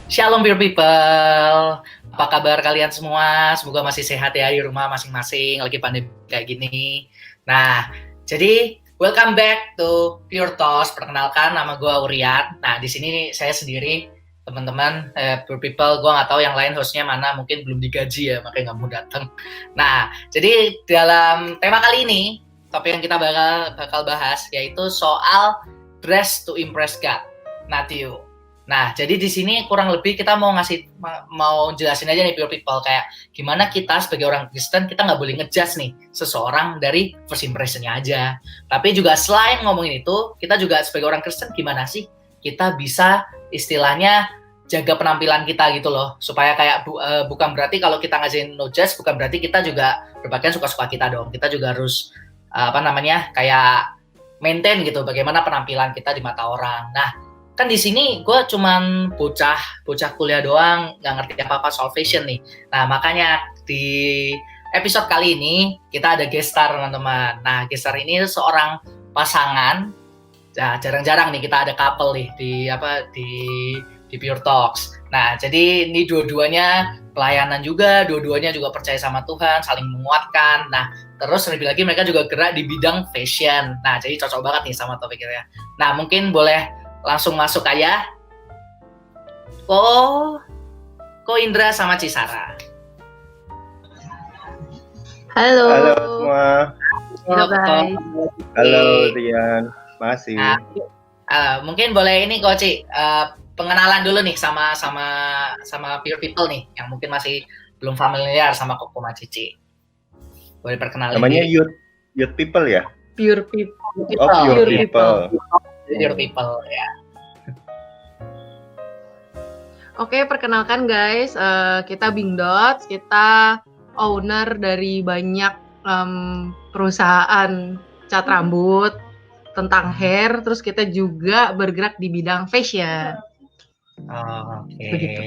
Shalom dear people, apa kabar kalian semua? Semoga masih sehat ya di rumah masing-masing lagi pandemi kayak gini. Nah, jadi welcome back to Pure Talks. Perkenalkan, nama gue Urian. Nah, di sini saya sendiri, teman-teman, Pure people. Gue nggak tahu yang lain hostnya mana, mungkin belum digaji ya, makanya nggak mau datang. Nah, jadi dalam tema kali ini, topik yang kita bakal bahas yaitu soal dress to impress God. Nah, jadi di sini kurang lebih kita mau jelasin aja nih Pure People kayak gimana kita sebagai orang Kristen kita nggak boleh ngejudge nih seseorang dari first impression-nya aja. Tapi juga selain ngomongin itu, kita juga sebagai orang Kristen gimana sih kita bisa istilahnya jaga penampilan kita gitu loh, supaya kayak bukan berarti kalau kita ngajarin no judge bukan berarti kita juga berpakaian suka-suka kita dong. Kita juga harus kayak maintain gitu bagaimana penampilan kita di mata orang. Nah, kan di sini gue cuman bocah kuliah doang, nggak ngerti apa-apa soal fashion nih. Nah, makanya di episode kali ini kita ada guest star, teman-teman. Nah, guest star ini seorang pasangan. Nah, jarang-jarang nih kita ada couple nih di Pure Talks. Nah, jadi ini dua-duanya pelayanan juga, dua-duanya juga percaya sama Tuhan, saling menguatkan. Nah, terus lebih lagi mereka juga gerak di bidang fashion. Nah, jadi cocok banget nih sama topik kita. Nah, mungkin boleh langsung masuk aja. Ko Indra sama Cisara. Halo. Halo semua. Halo guys. Halo Rian. Masih. Nah, mungkin boleh ini Koci, pengenalan dulu nih sama Pure People nih yang mungkin masih belum familiar sama Koko sama Cici. Boleh perkenalin. Namanya Youth People ya? Pure People. Pure People. Pure People ya. Oke, perkenalkan guys, kita Bing Dots, kita owner dari banyak perusahaan cat rambut tentang hair, terus kita juga bergerak di bidang fashion. Oke. Begitu.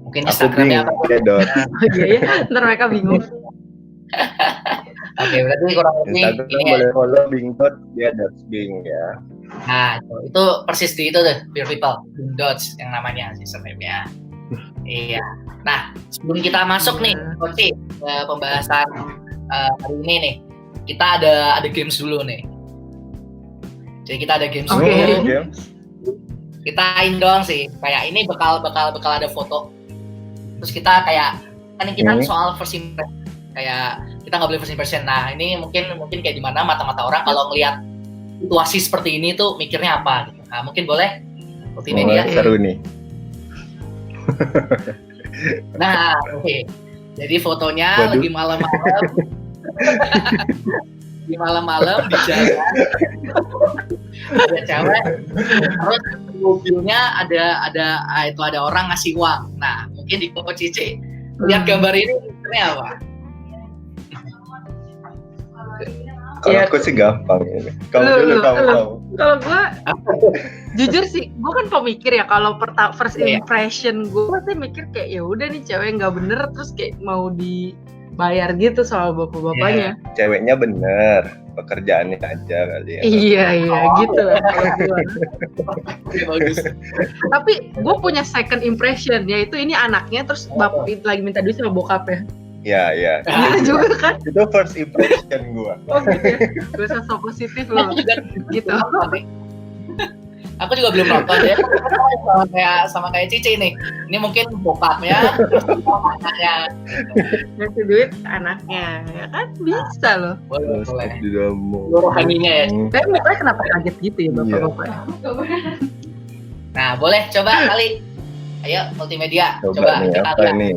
Mungkin Aku Instagramnya bingung ya Dot. Iya ya, ntar mereka bingung. Oke, berarti kurang lebih Instagram ini boleh follow Bing Dot, dia Dots Bing ya. Nah, itu persis di itu tuh, Pure People, Bing Dots yang namanya username-nya. Iya. Nah, sebelum kita masuk nih, Koci, ke pembahasan hari ini nih, kita ada games dulu nih. Jadi kita ada games dulu. Games. Kita doang sih, kayak ini bakal ada foto. Terus kita kayak kan kita soal first impression, kayak kita nggak boleh first impression. Nah, ini mungkin kayak gimana mata orang kalau ngelihat situasi seperti ini tuh mikirnya apa gitu. Nah, mungkin boleh multimedia. Seru nih. Nah, oke. Jadi fotonya lagi malam-malam. Di malam-malam di jalan. Ada cewek. Terus mobilnya ada orang ngasih uang. Nah, mungkin di Koko Cici lihat gambar ini mikirnya apa? Kalau aku sih gampang ini. Kamu Kalau gue jujur sih, gue kan pemikir ya. Kalau first impression gue pasti mikir kayak ya udah nih cewek nggak bener, terus kayak mau dibayar gitu sama bapak-bapaknya. Yeah. Ceweknya bener, pekerjaannya aja kali ya. Iya gitu lah kalau gue. Bagus. Tapi gue punya second impression, yaitu ini anaknya, terus bapak lagi minta duit sama bokapnya. Ya. Gitu juga kan? Itu first impression gua. Oh gitu ya? Gue so positif loh. Gitu. Aku juga belum nonton ya. Sama kayak Cici nih. Ini mungkin bokapnya, anaknya. Ngasih duit anaknya, ya kan? Bisa loh. Boleh. Rohaninya ya. Tapi mukanya kenapa kaget gitu ya bapak-bapak? Nah, boleh coba kali. Ayo multimedia. Coba nih, kita apa lihat. ini?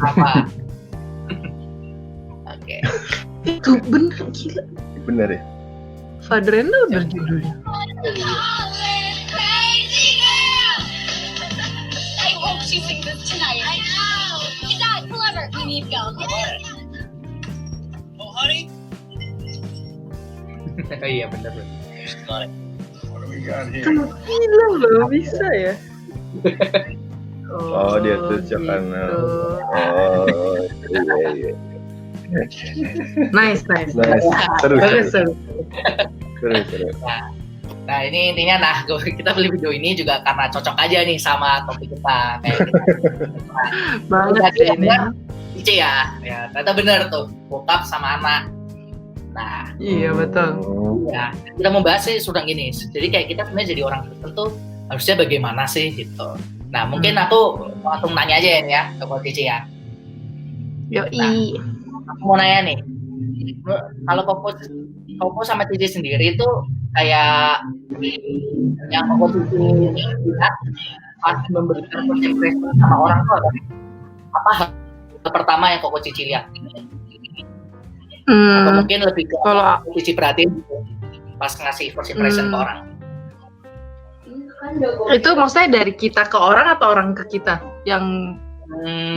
Apa? Oke. Itu bener gila. Bener ya? Fadrena udah judulnya. Oh iya bener. Gila loh, bisa ya. Oh dia tuh karena. Oh iya. Nice. Seru. Nah, Nah ini intinya, kita beli video ini juga karena cocok aja nih sama topik kita kayak gitu. Banget sih ini. Cici ya, ternyata bener tuh, bokap sama anak. Nah, Iya betul. ya kita mau bahas sih sudah gini. Jadi kayak kita sebenarnya jadi orang Kristen tuh harusnya bagaimana sih gitu. Nah mungkin aku langsung nanya aja ya ke Ko Cici ya. Yoi. Aku mau nanya nih, kalau Koko sama Cici sendiri itu kayak yang Koko Cici lihat pas memberikan first impression sama orang tuh apa hal pertama yang Koko Cici lihat? Atau mungkin lebih ke kalau Cici perhatiin gitu, pas ngasih first impression ke orang. Itu maksudnya dari kita ke orang atau orang ke kita yang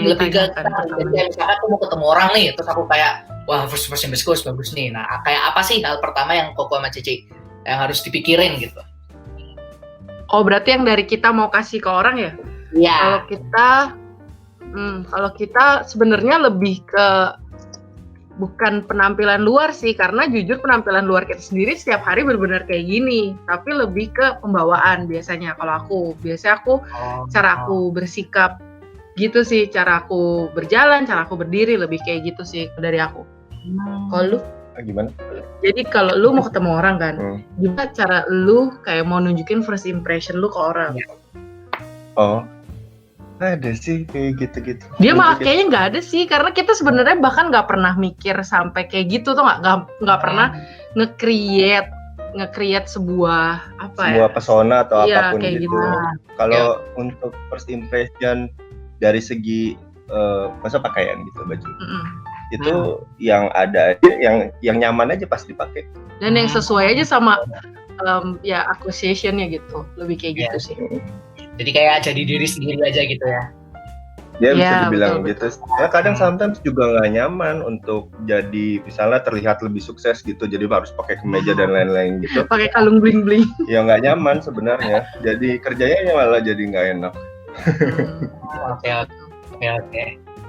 Lebih ke kita. Jadi misalkan aku mau ketemu orang nih, terus aku kayak wah first impression bagus nih. Nah kayak apa sih hal pertama yang Koko sama Cici yang harus dipikirin gitu? Oh berarti yang dari kita mau kasih ke orang ya? Iya. Kalau kita sebenarnya lebih ke bukan penampilan luar sih, karena jujur penampilan luar kita sendiri setiap hari benar-benar kayak gini, tapi lebih ke pembawaan biasanya. Kalau aku cara aku bersikap gitu sih, cara aku berjalan, cara aku berdiri lebih kayak gitu sih dari aku. Kalau lu Gimana? jadi kalau lu mau ketemu orang kan, gimana cara lu kayak mau nunjukin first impression lu ke orang? Oh, ada sih kayak gitu-gitu. Dia malah kayaknya nggak ada sih, karena kita sebenarnya bahkan nggak pernah mikir sampai kayak gitu tuh, nggak pernah nge-create sebuah sebuah pesona atau iya, apapun kayak gitu. Kalau untuk first impression dari segi masa pakaian gitu baju, itu yang ada aja, yang nyaman aja pas dipakai. Dan yang sesuai aja sama ya association-nya gitu, lebih kayak gitu sih. Jadi kayak jadi diri sendiri aja gitu ya. Ya bisa dibilang betul. gitu. Ya kadang sometimes juga nggak nyaman untuk jadi misalnya terlihat lebih sukses gitu, jadi harus pakai kemeja dan lain-lain gitu. Pakai kalung bling-bling. Ya nggak nyaman sebenarnya. Jadi kerjanya malah jadi nggak enak. Oke.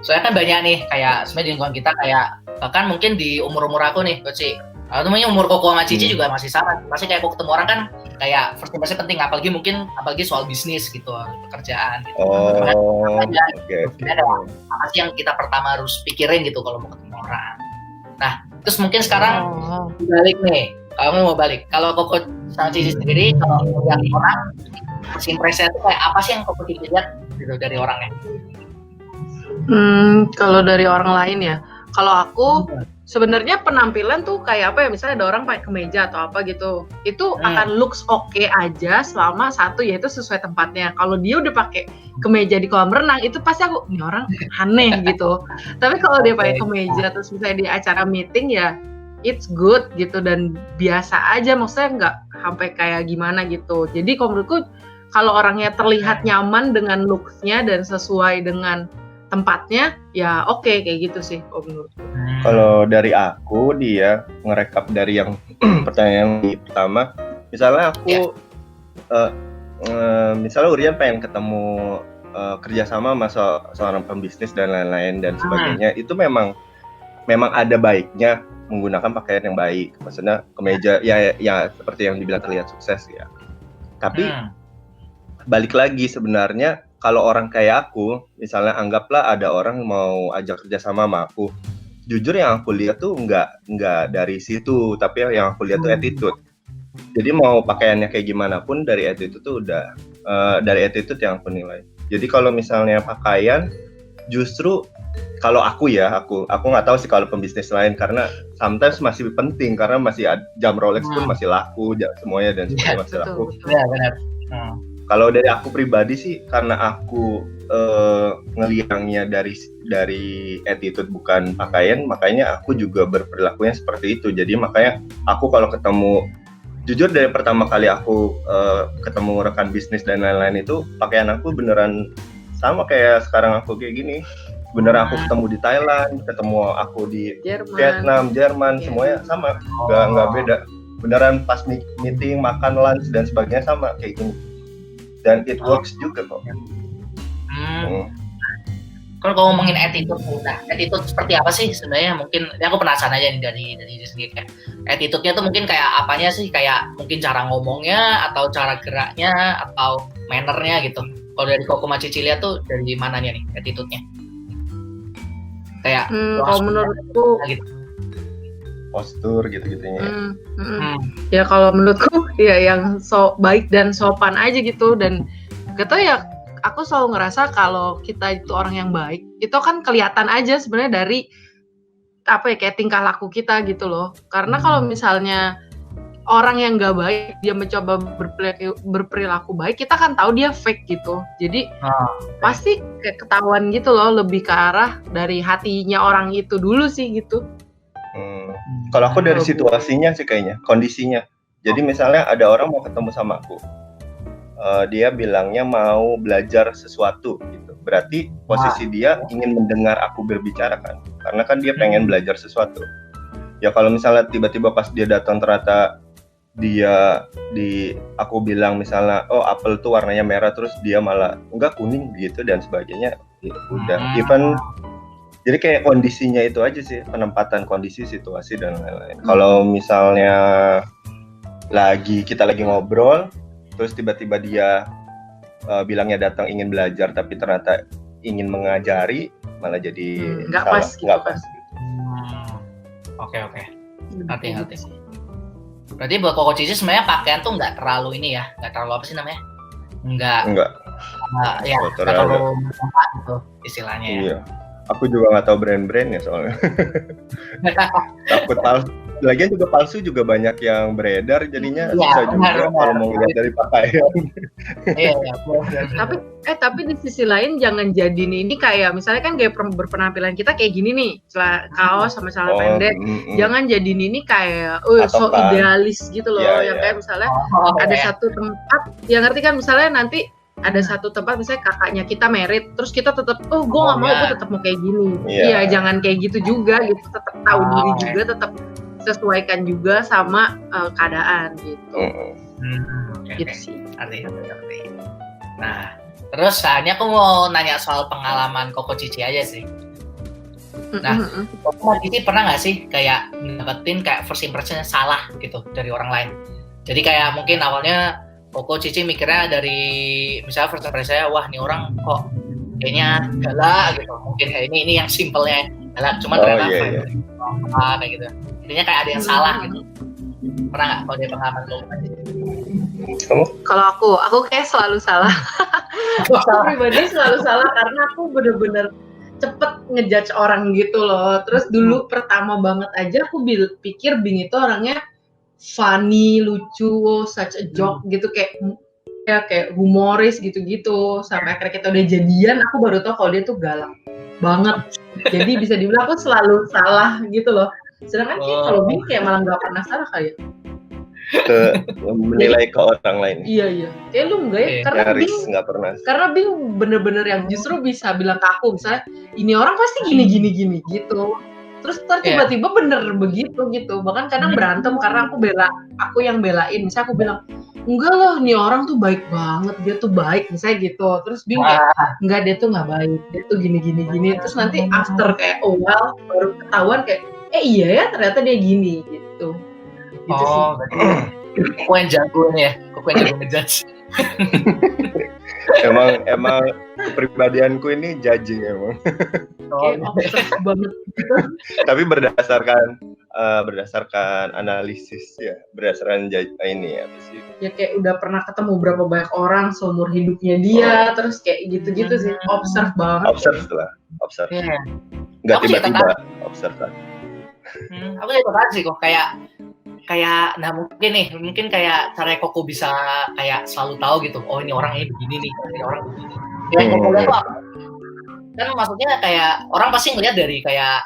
Soalnya kan banyak nih kayak sebenarnya di lingkungan kita kayak bahkan mungkin di umur aku nih, Coach. Atau namanya umur Koko sama Cici juga masih sama. Pasti kayak aku ketemu orang kan kayak first impression penting, apalagi soal bisnis gitu, pekerjaan gitu. Oke. Apa sih yang kita pertama harus pikirin gitu kalau mau ketemu orang. Nah, terus mungkin sekarang balik nih. Kamu mau balik. Kalau Koko sama Cici sendiri kalau lihat orang first impression itu kayak apa sih yang Koko Cici lihat gitu dari orangnya? Kalau dari orang lain ya. Kalau aku sebenarnya penampilan tuh kayak apa ya, misalnya ada orang pakai kemeja atau apa gitu, itu akan looks oke aja selama satu yaitu sesuai tempatnya. Kalau dia udah pakai kemeja di kolam renang itu pasti aku, ini orang aneh gitu. Tapi kalau dia pakai kemeja terus misalnya di acara meeting ya it's good gitu dan biasa aja, maksudnya nggak sampai kayak gimana gitu. Jadi kalau menurutku kalau orangnya terlihat nyaman dengan looks-nya dan sesuai dengan tempatnya ya oke, kayak gitu sih kalau menurutku. Kalau dari aku dia ngerekap dari yang pertanyaan yang pertama, misalnya aku misalnya Urian pengen ketemu kerjasama sama seorang pembisnis dan lain-lain dan sebagainya, itu memang ada baiknya menggunakan pakaian yang baik, maksudnya kemeja ya seperti yang dibilang terlihat sukses ya. Tapi balik lagi sebenarnya kalau orang kayak aku, misalnya anggaplah ada orang mau ajak kerjasama sama aku, jujur yang aku lihat tuh nggak dari situ, tapi yang aku lihat tuh attitude. Jadi mau pakaiannya kayak gimana pun dari attitude tuh udah dari attitude yang aku nilai. Jadi kalau misalnya pakaian, justru kalau aku nggak tahu sih kalau pembisnis lain, karena sometimes masih penting karena masih jam Rolex pun masih laku, semuanya dan semuanya masih laku. Iya benar. Kalau dari aku pribadi sih, karena aku ngeliangnya dari attitude bukan pakaian, makanya aku juga berperilakunya seperti itu. Jadi makanya aku kalau ketemu, jujur dari pertama kali aku ketemu rekan bisnis dan lain-lain itu, pakaian aku beneran sama kayak sekarang aku kayak gini. Beneran aku ketemu di Thailand, ketemu aku di Vietnam, Jerman, semuanya sama, nggak beda. Beneran pas meeting, makan, lunch dan sebagainya sama kayak gini. Dan it works juga kok. Kalau ngomongin attitude, nah attitude seperti apa sih sebenarnya? Mungkin ya aku penasaran aja nih dari diri sendiri kayak attitude-nya tuh mungkin kayak apanya sih? Kayak mungkin cara ngomongnya atau cara geraknya atau manner-nya gitu. Kalau dari Koko sama Cicilia tuh dari mananya nih attitude-nya? Kayak Kalau menurutku gitu. Postur gitu-gitunya. Ya kalau menurutku ya yang baik dan sopan aja gitu, dan kata ya aku selalu ngerasa kalau kita itu orang yang baik itu kan kelihatan aja sebenarnya dari apa ya, kayak tingkah laku kita gitu loh. Karena kalau misalnya orang yang nggak baik dia mencoba berperilaku baik, kita kan tahu dia fake gitu. Jadi pasti kayak ketahuan gitu loh, lebih ke arah dari hatinya orang itu dulu sih gitu. Kalau aku dari situasinya sih kayaknya, kondisinya. Jadi misalnya ada orang mau ketemu sama aku, dia bilangnya mau belajar sesuatu gitu. Berarti posisi dia ingin mendengar aku berbicara kan, karena kan dia pengen belajar sesuatu. Ya kalau misalnya tiba-tiba pas dia datang ternyata aku bilang misalnya, oh apel tuh warnanya merah, terus dia malah enggak kuning gitu dan sebagainya, ya udah. Even jadi kayak kondisinya itu aja sih, penempatan kondisi, situasi dan lain-lain. Kalau misalnya kita lagi ngobrol, terus tiba-tiba dia bilangnya datang ingin belajar tapi ternyata ingin mengajari, malah jadi nggak salah, pas gitu nggak kan. pas gitu. Oke. Ngerti. Berarti buat Koko Cici sebenarnya pakaian tuh nggak terlalu ini ya, nggak terlalu apa sih namanya? Nggak terlalu mempan gitu istilahnya ya. Iya. Aku juga nggak tahu brand-brand ya soalnya. Takut palsu. Lagian juga palsu juga banyak yang beredar, jadinya susah juga kalau mau lihat dari pakaian. Iya. Tapi di sisi lain jangan jadiin ini kayak misalnya kan gaya berpenampilan kita kayak gini nih, kaos sama celana pendek. Jangan jadiin ini kayak so idealis gitu loh, yang kayak misalnya ada satu tempat, yang ngerti kan, misalnya nanti ada satu tempat misalnya kakaknya kita merit, terus kita tetap gue nggak mau, gue tetap mau kayak gini. Iya, jangan kayak gitu juga gitu, tetap tahu diri juga, tetap sesuaikan juga sama keadaan gitu. Gitu sih. Arti. Nah, terus saatnya aku mau nanya soal pengalaman Koko Cici aja sih. Nah, Koko Cici pernah nggak sih kayak dapetin kayak first impression salah gitu dari orang lain? Jadi kayak mungkin awalnya Koko Cici mikirnya dari misalnya first impression saya, wah nih orang kok kayaknya galak gitu. Mungkin kayak ini yang simpelnya galak, cuman ternyata kayak gitu. Intinya kayak ada yang salah gitu. Pernah nggak kalau dia pengalaman lo? Kalau aku kayak selalu salah. Aku pribadi selalu salah karena aku bener-bener cepet ngejudge orang gitu loh. Terus dulu pertama banget aja aku pikir Bing itu orangnya funny, lucu, such a joke gitu, kayak humoris gitu-gitu. Sampai akhirnya kita udah jadian, aku baru tahu kalau dia tuh galak banget. Jadi bisa dibilang aku selalu salah gitu loh. Sedangkan kalau Bing kayak malah nggak pernah salah kayak. Menilai ke orang lain. Iya. Kayak lu enggak ya? Karena Bing nggak pernah. Karena Bing bener-bener yang justru bisa bilang ke aku misalnya, ini orang pasti gini gitu. Terus tiba-tiba bener begitu gitu. Bahkan kadang berantem karena aku yang belain. Misalnya aku bilang, enggak loh, nih orang tuh baik banget, dia tuh baik misalnya gitu. Terus Bing kayak, enggak, dia tuh nggak baik, dia tuh gini. Terus nanti after kayak baru ketahuan kayak, iya ya ternyata dia gini gitu. Gitu sih. Kok yang jago nih ya? Kok yang jago ngejudge? emang kepribadianku ini judging emang. Kayak obsess banget gitu. Tapi berdasarkan analisis ya, berdasarkan ini apa sih? Ya kayak udah pernah ketemu berapa banyak orang seumur hidupnya dia, terus kayak gitu-gitu sih, observe banget. Observe. Nggak tiba-tiba observe. Aku juga tertarik sih kok kayak nah mungkin kayak cara Koko bisa kayak selalu tahu gitu, oh ini orang ini begini nih, ini orang begini. Yang Koko lihat tuh apa? Kan maksudnya kayak orang pasti ngeliat dari kayak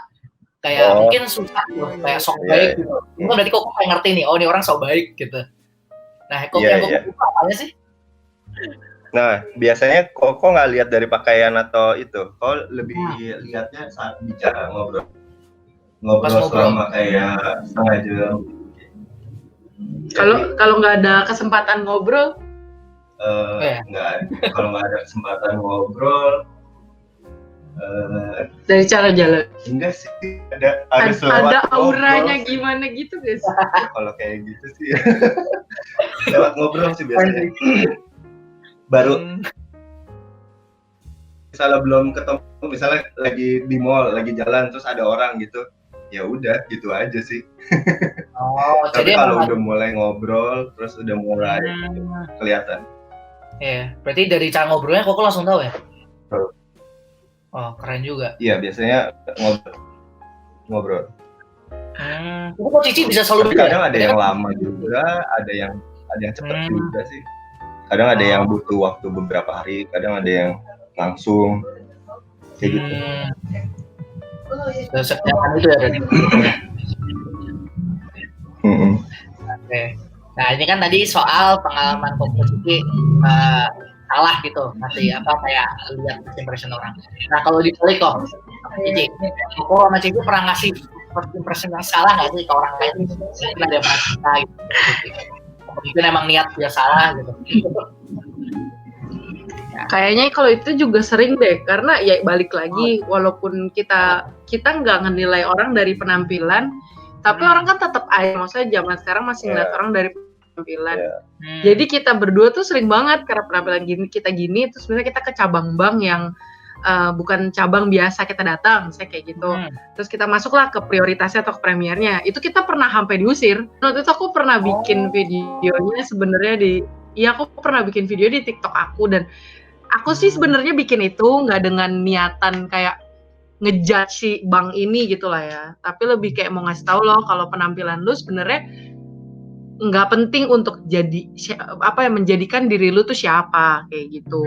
mungkin susah gitu, kayak sok baik gitu. Mungkin berarti Koko kayak ngerti nih, oh ini orang sok baik gitu. Nah, Koko yang Koko buka apanya sih? Nah, biasanya Koko nggak lihat dari pakaian atau itu, kok lebih lihatnya saat bicara, ngobrol selama kayak setengah jam. Kalau nggak ada kesempatan ngobrol, kalau nggak ada kesempatan ngobrol, Dari cara jalan. Enggak sih, ada Ada auranya gimana gitu guys. Kalau kayak gitu sih lewat ngobrol sih biasanya. Baru misalnya belum ketemu, misalnya lagi di mall, lagi jalan terus ada orang gitu, ya udah gitu aja sih. Tapi jadi kalau emang udah mulai ngobrol terus udah mulai kelihatan. ya, berarti dari cara ngobrolnya kok langsung tahu ya? Tahu. Oh, keren juga. Iya, biasanya ngobrol. Itu kok Cici bisa selalu Tapi kadang ada yang lama juga, ada yang cepat juga sih. Kadang ada yang butuh waktu beberapa hari, kadang ada yang langsung kayak gitu. Seperti itu ya dari. Oke. Nah, ini kan tadi soal pengalaman Cici salah gitu, masih kayak lihat impression orang. Nah, kalau dibalik kok, Cici, Koko sama Cici pernah ngasih impression yang salah nggak sih ke orang lain? Mungkin ada yang pernah gitu. Mungkin emang niat dia salah gitu. Kayaknya kalau itu juga sering deh, karena ya balik lagi, walaupun kita nggak ngenilai orang dari penampilan, tapi orang kan tetap aja, maksudnya zaman sekarang masih ngeliat orang dari penampilan. Jadi kita berdua tuh sering banget karena penampilan kita gini, terus misalnya kita ke cabang bank yang bukan cabang biasa kita datang, saya kayak gitu. Terus kita masuklah ke prioritasnya atau ke premiernya. Itu kita pernah sampai diusir. Waktu itu aku pernah bikin videonya sebenarnya aku pernah bikin video di TikTok aku, dan aku sih sebenarnya bikin itu nggak dengan niatan kayak ngejudge si bank ini gitu lah ya. Tapi lebih kayak mau ngasih tahu loh kalau penampilan lu sebenarnya nggak penting untuk menjadikan diri lu tuh siapa kayak gitu.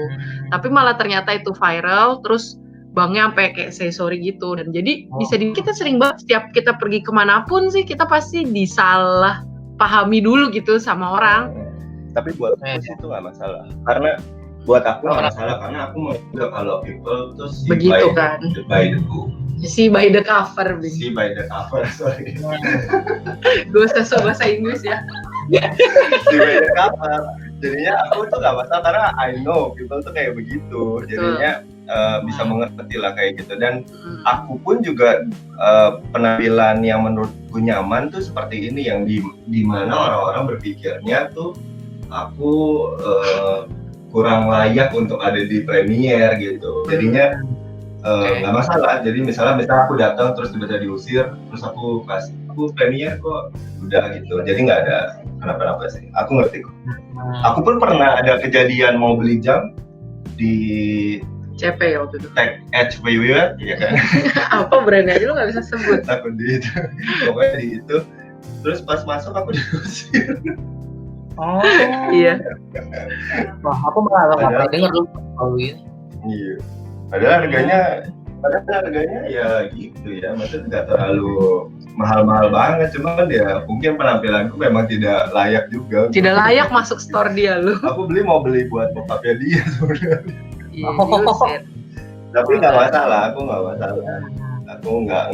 Tapi malah ternyata itu viral, terus banknya sampai kayak say sorry gitu. Dan jadi kita sering banget setiap kita pergi kemanapun sih kita pasti disalah pahami dulu gitu sama orang. Tapi buat aku sih itu nggak masalah, karena buat aku nggak masalah karena aku mau juga kalau people tuh begitu kan by the book. See by the cover, See by the cover, sorry. Gue usah bahasa Inggris ya. See by the cover. Jadinya aku tuh nggak masalah karena I know people tuh kayak begitu. Jadinya bisa mengerti lah kayak gitu. Dan aku pun juga penampilan yang menurutku nyaman tuh seperti ini, yang di mana orang-orang berpikirnya tuh aku kurang layak untuk ada di premier gitu. Jadinya nggak masalah. Jadi misalnya aku datang terus tiba-tiba diusir, terus aku premier kok udah gitu. Jadi nggak ada kenapa-napa sih. Aku ngerti kok. Aku pun pernah ada kejadian mau beli jam di CP waktu itu. Tech Edge VW ya kan. Apa brandnya aja lu nggak bisa sebut. Aku di itu, pokoknya di itu. Terus pas masuk aku diusir. Oh iya. Wah, aku malah nggak dengar lu kalau ini. Iya. Padahal harganya ya gitu ya, maksudnya nggak terlalu mahal-mahal banget, cuman ya mungkin penampilanku memang tidak layak juga. Tidak layak masuk store dia lu. Aku mau beli buat bokapnya dia sebenarnya. Iya, Tapi nggak masalah, aku nggak masalah. Aku nggak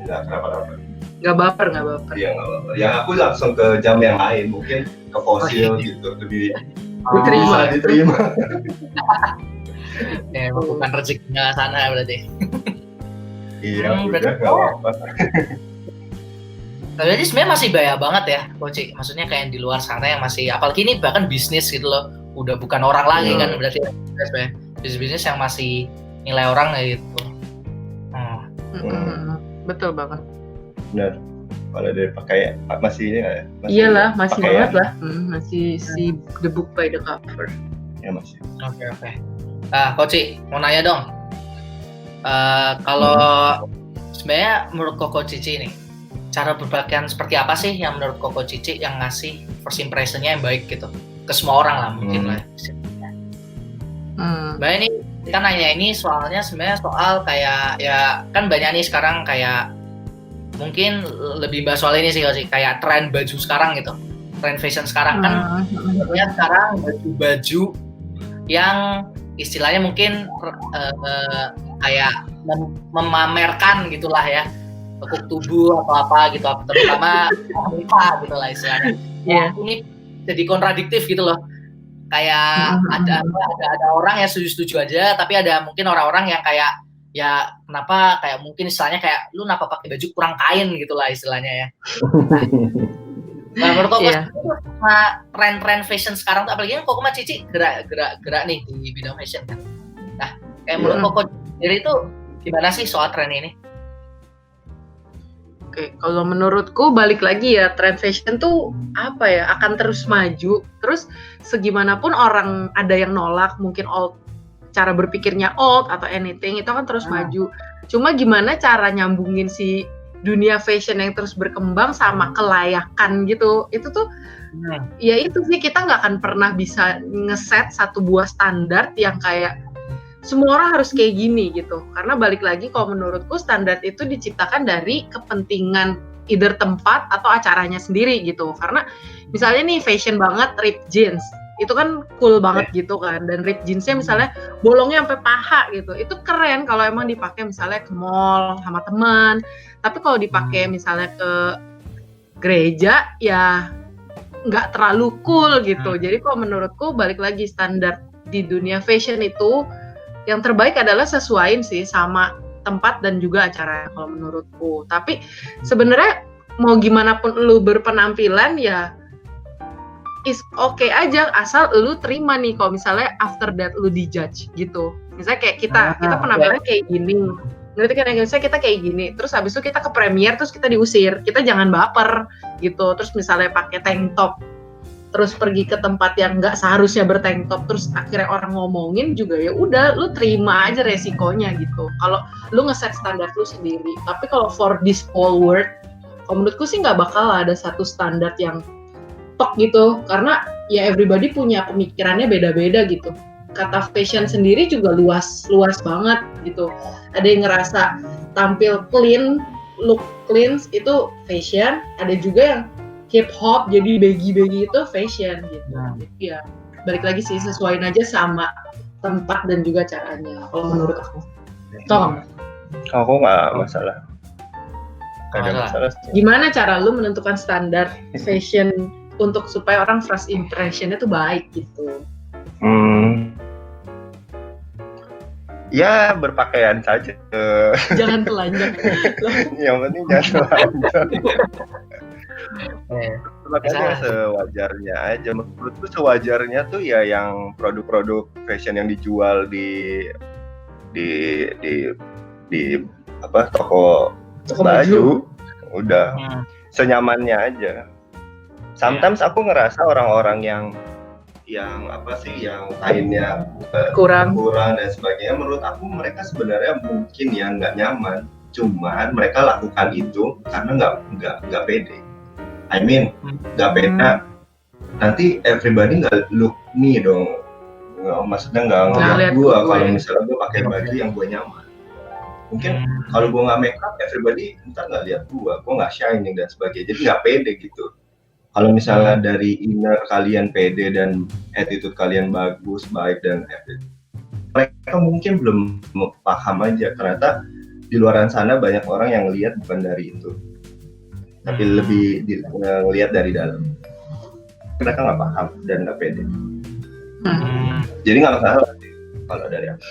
kenapa-napa. Nggak baper. Iya nggak baper. Yang aku langsung ke jam yang lain, mungkin ke fosil gitu, lebih diterima. Ya, bukan rezekinya sana berarti. Iya, udah nggak apa-apa. Jadi sebenarnya masih bahaya banget ya, Koci. Maksudnya kayak di luar sana yang masih, apalagi ini bahkan bisnis gitu loh, udah bukan orang lagi kan, berarti bisnis yang masih nilai orang kayak gitu. Betul banget. Benar. Kalau dari pakaian masih ini nggak ya? Iyalah, masih banget lah. Masih si the book by the cover. Ya masih. Oke. Nah, Koci, mau nanya dong. Kalau sebenarnya menurut Koko Cici nih, cara berpakaian seperti apa sih yang menurut Koko Cici yang ngasih first impression-nya yang baik gitu ke semua orang lah mungkin lah. Mbak ini kita nanya ini soalnya sebenarnya soal kayak ya kan banyak nih sekarang kayak mungkin lebih bahas soal ini sih kayak tren baju sekarang gitu, tren fashion sekarang kan sebenarnya sekarang baju-baju yang istilahnya mungkin kayak memamerkan gitulah ya, lekuk tubuh atau apa gitu, terutama muka gitu lah istilahnya. Ini jadi kontradiktif gitu loh, kayak ada orang yang setuju aja, tapi ada mungkin orang-orang yang kayak ya kenapa kayak mungkin istilahnya kayak lu kenapa pakai baju kurang kain gitulah istilahnya ya. Nah, menurut Koko tren fashion sekarang tuh apalagi kan Koko sama Cici gerak nih di bidang fashion kan. Nah, kayak menurut Koko sendiri itu gimana sih soal tren ini? Oke, kalau menurutku balik lagi ya, tren fashion tuh apa ya, akan terus maju. Terus segimanapun orang ada yang nolak, mungkin old, cara berpikirnya old atau anything, itu akan terus maju. Cuma gimana cara nyambungin si dunia fashion yang terus berkembang sama kelayakan gitu, itu tuh ya itu sih, kita nggak akan pernah bisa ngeset satu buah standar yang kayak semua orang harus kayak gini gitu, karena balik lagi kalau menurutku standar itu diciptakan dari kepentingan either tempat atau acaranya sendiri gitu. Karena misalnya nih fashion banget ripped jeans, itu kan cool banget gitu kan, dan ripped jeansnya misalnya bolongnya sampai paha gitu, itu keren kalau emang dipakai misalnya ke mall sama teman. Tapi kalau dipakai misalnya ke gereja ya nggak terlalu cool gitu. Jadi kalau menurutku balik lagi, standar di dunia fashion itu yang terbaik adalah sesuaiin sih sama tempat dan juga acara kalau menurutku. Tapi sebenarnya mau gimana pun lu berpenampilan ya is okay aja, asal lu terima nih kalau misalnya after that lu dijudge gitu. Misalnya kayak kita penampilannya kayak gini, ngerti kan, misalnya kita kayak gini, terus habis itu kita ke premier terus kita diusir, kita jangan baper gitu. Terus misalnya pakai tank top terus pergi ke tempat yang nggak seharusnya bertank top, terus akhirnya orang ngomongin juga, ya udah lu terima aja resikonya gitu. Kalau lu ngeset standar lu sendiri. Tapi kalau for this whole world, kalau menurutku sih nggak bakal ada satu standar yang tok gitu, karena ya everybody punya pemikirannya beda-beda gitu. Kata fashion sendiri juga luas banget gitu. Ada yang ngerasa tampil clean, look clean itu fashion, ada juga yang hip hop jadi baggy itu fashion gitu. Ya balik lagi sih, sesuaiin aja sama tempat dan juga caranya kalau menurut aku. Tom, aku nggak masalah. Ada masalah. Gimana cara lu menentukan standar fashion untuk supaya orang first impression-nya tuh baik gitu? Ya berpakaian saja. Jangan telanjang. Yang penting jangan telanjang. Makanya sewajarnya aja. Menurutku sewajarnya tuh ya yang produk-produk fashion yang dijual di apa toko baju udah senyamannya aja. Sometimes aku ngerasa orang-orang yang apa sih, yang kainnya kurang dan sebagainya, menurut aku mereka sebenarnya mungkin ya nggak nyaman, cuman mereka lakukan itu karena nggak pede. I mean nggak pede, nanti everybody nggak look me dong, maksudnya nggak ngeliat gue kalau misalnya gue pakai baju yang gue nyaman. Mungkin kalau gue nggak make up, everybody ntar nggak lihat gue nggak shining dan sebagainya, jadi nggak pede gitu. Kalau misalnya dari inner kalian pede dan attitude kalian bagus, baik dan everything, mereka mungkin belum paham aja. Ternyata di luaran sana banyak orang yang lihat bukan dari itu, tapi lebih lihat dari dalam. Mereka nggak paham dan nggak pede. Jadi nggak masalah kalau dari aku.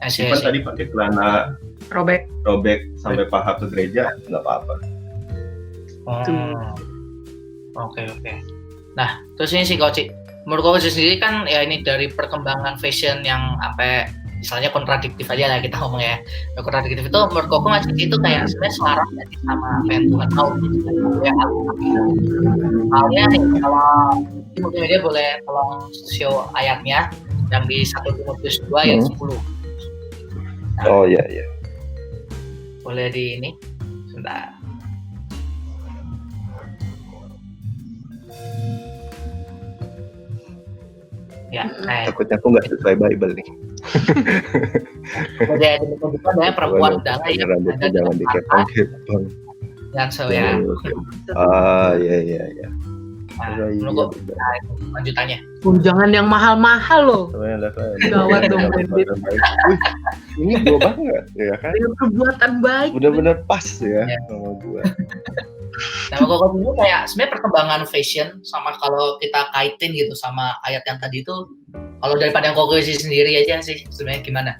Even tadi pakai celana robek sampai paha ke gereja nggak apa-apa. Oke. Nah, terus ini sih Koci, menurut Koci sendiri kan ya ini dari perkembangan fashion yang apa misalnya kontradiktif aja lah kita ngomong ya. Yang kontradiktif itu menurut Koko masih itu kayak sebenarnya selaras sama apa yang Tuhan tahu gitu kan. Ya, halnya nih kalau di multimedia boleh tolong show ayatnya yang di 1 Timotius 2 ayat 10. Nah, oh iya. Boleh di ini sebentar. Ya, takutnya aku nggak sesuai Bible nih. Udah ditentukan ya perempuan dalam ya. Jangan dikepang. Jangan so ya. Iya. Menurut lanjutannya. Jangan yang mahal-mahal loh. Gawat dong. Ini gue banget ya kan. Dengan perbuatan baik. Benar-benar pas ya sama gue. Nah, kalau dulu kayak sebenarnya perkembangan fashion sama kalau kita kaitin gitu sama ayat yang tadi itu, kalau daripada yang konklusi sendiri aja sih sebenarnya gimana?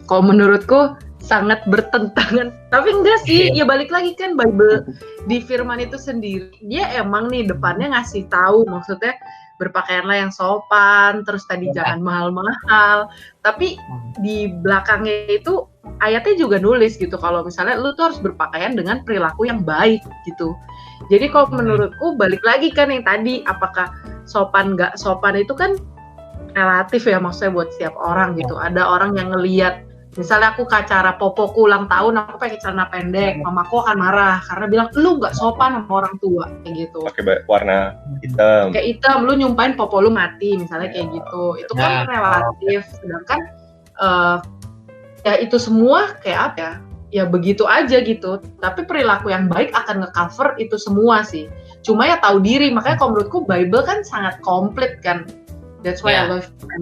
Kalau menurutku sangat bertentangan. Tapi enggak sih, ya balik lagi kan Bible di firman itu sendiri. Dia emang nih depannya ngasih tahu, maksudnya berpakaianlah yang sopan, terus tadi jangan mahal-mahal. Tapi di belakangnya itu ayatnya juga nulis gitu kalau misalnya lu tuh harus berpakaian dengan perilaku yang baik gitu. Jadi kalau menurutku balik lagi kan yang tadi, apakah sopan nggak sopan itu kan relatif ya, maksudnya buat setiap orang gitu. Ada orang yang ngelihat, misalnya aku ke acara popoku ulang tahun, aku pakai celana pendek, mamaku akan marah karena bilang lu nggak sopan sama orang tua kayak gitu. Pakai warna hitam. Kayak hitam, lu nyumpain popo lu mati misalnya kayak gitu. Itu kan relatif. Sedangkan ya itu semua kayak apa ya? Ya begitu aja gitu. Tapi perilaku yang baik akan nge-cover itu semua sih. Cuma ya tahu diri. Makanya kalau menurutku Bible kan sangat komplit kan. That's why I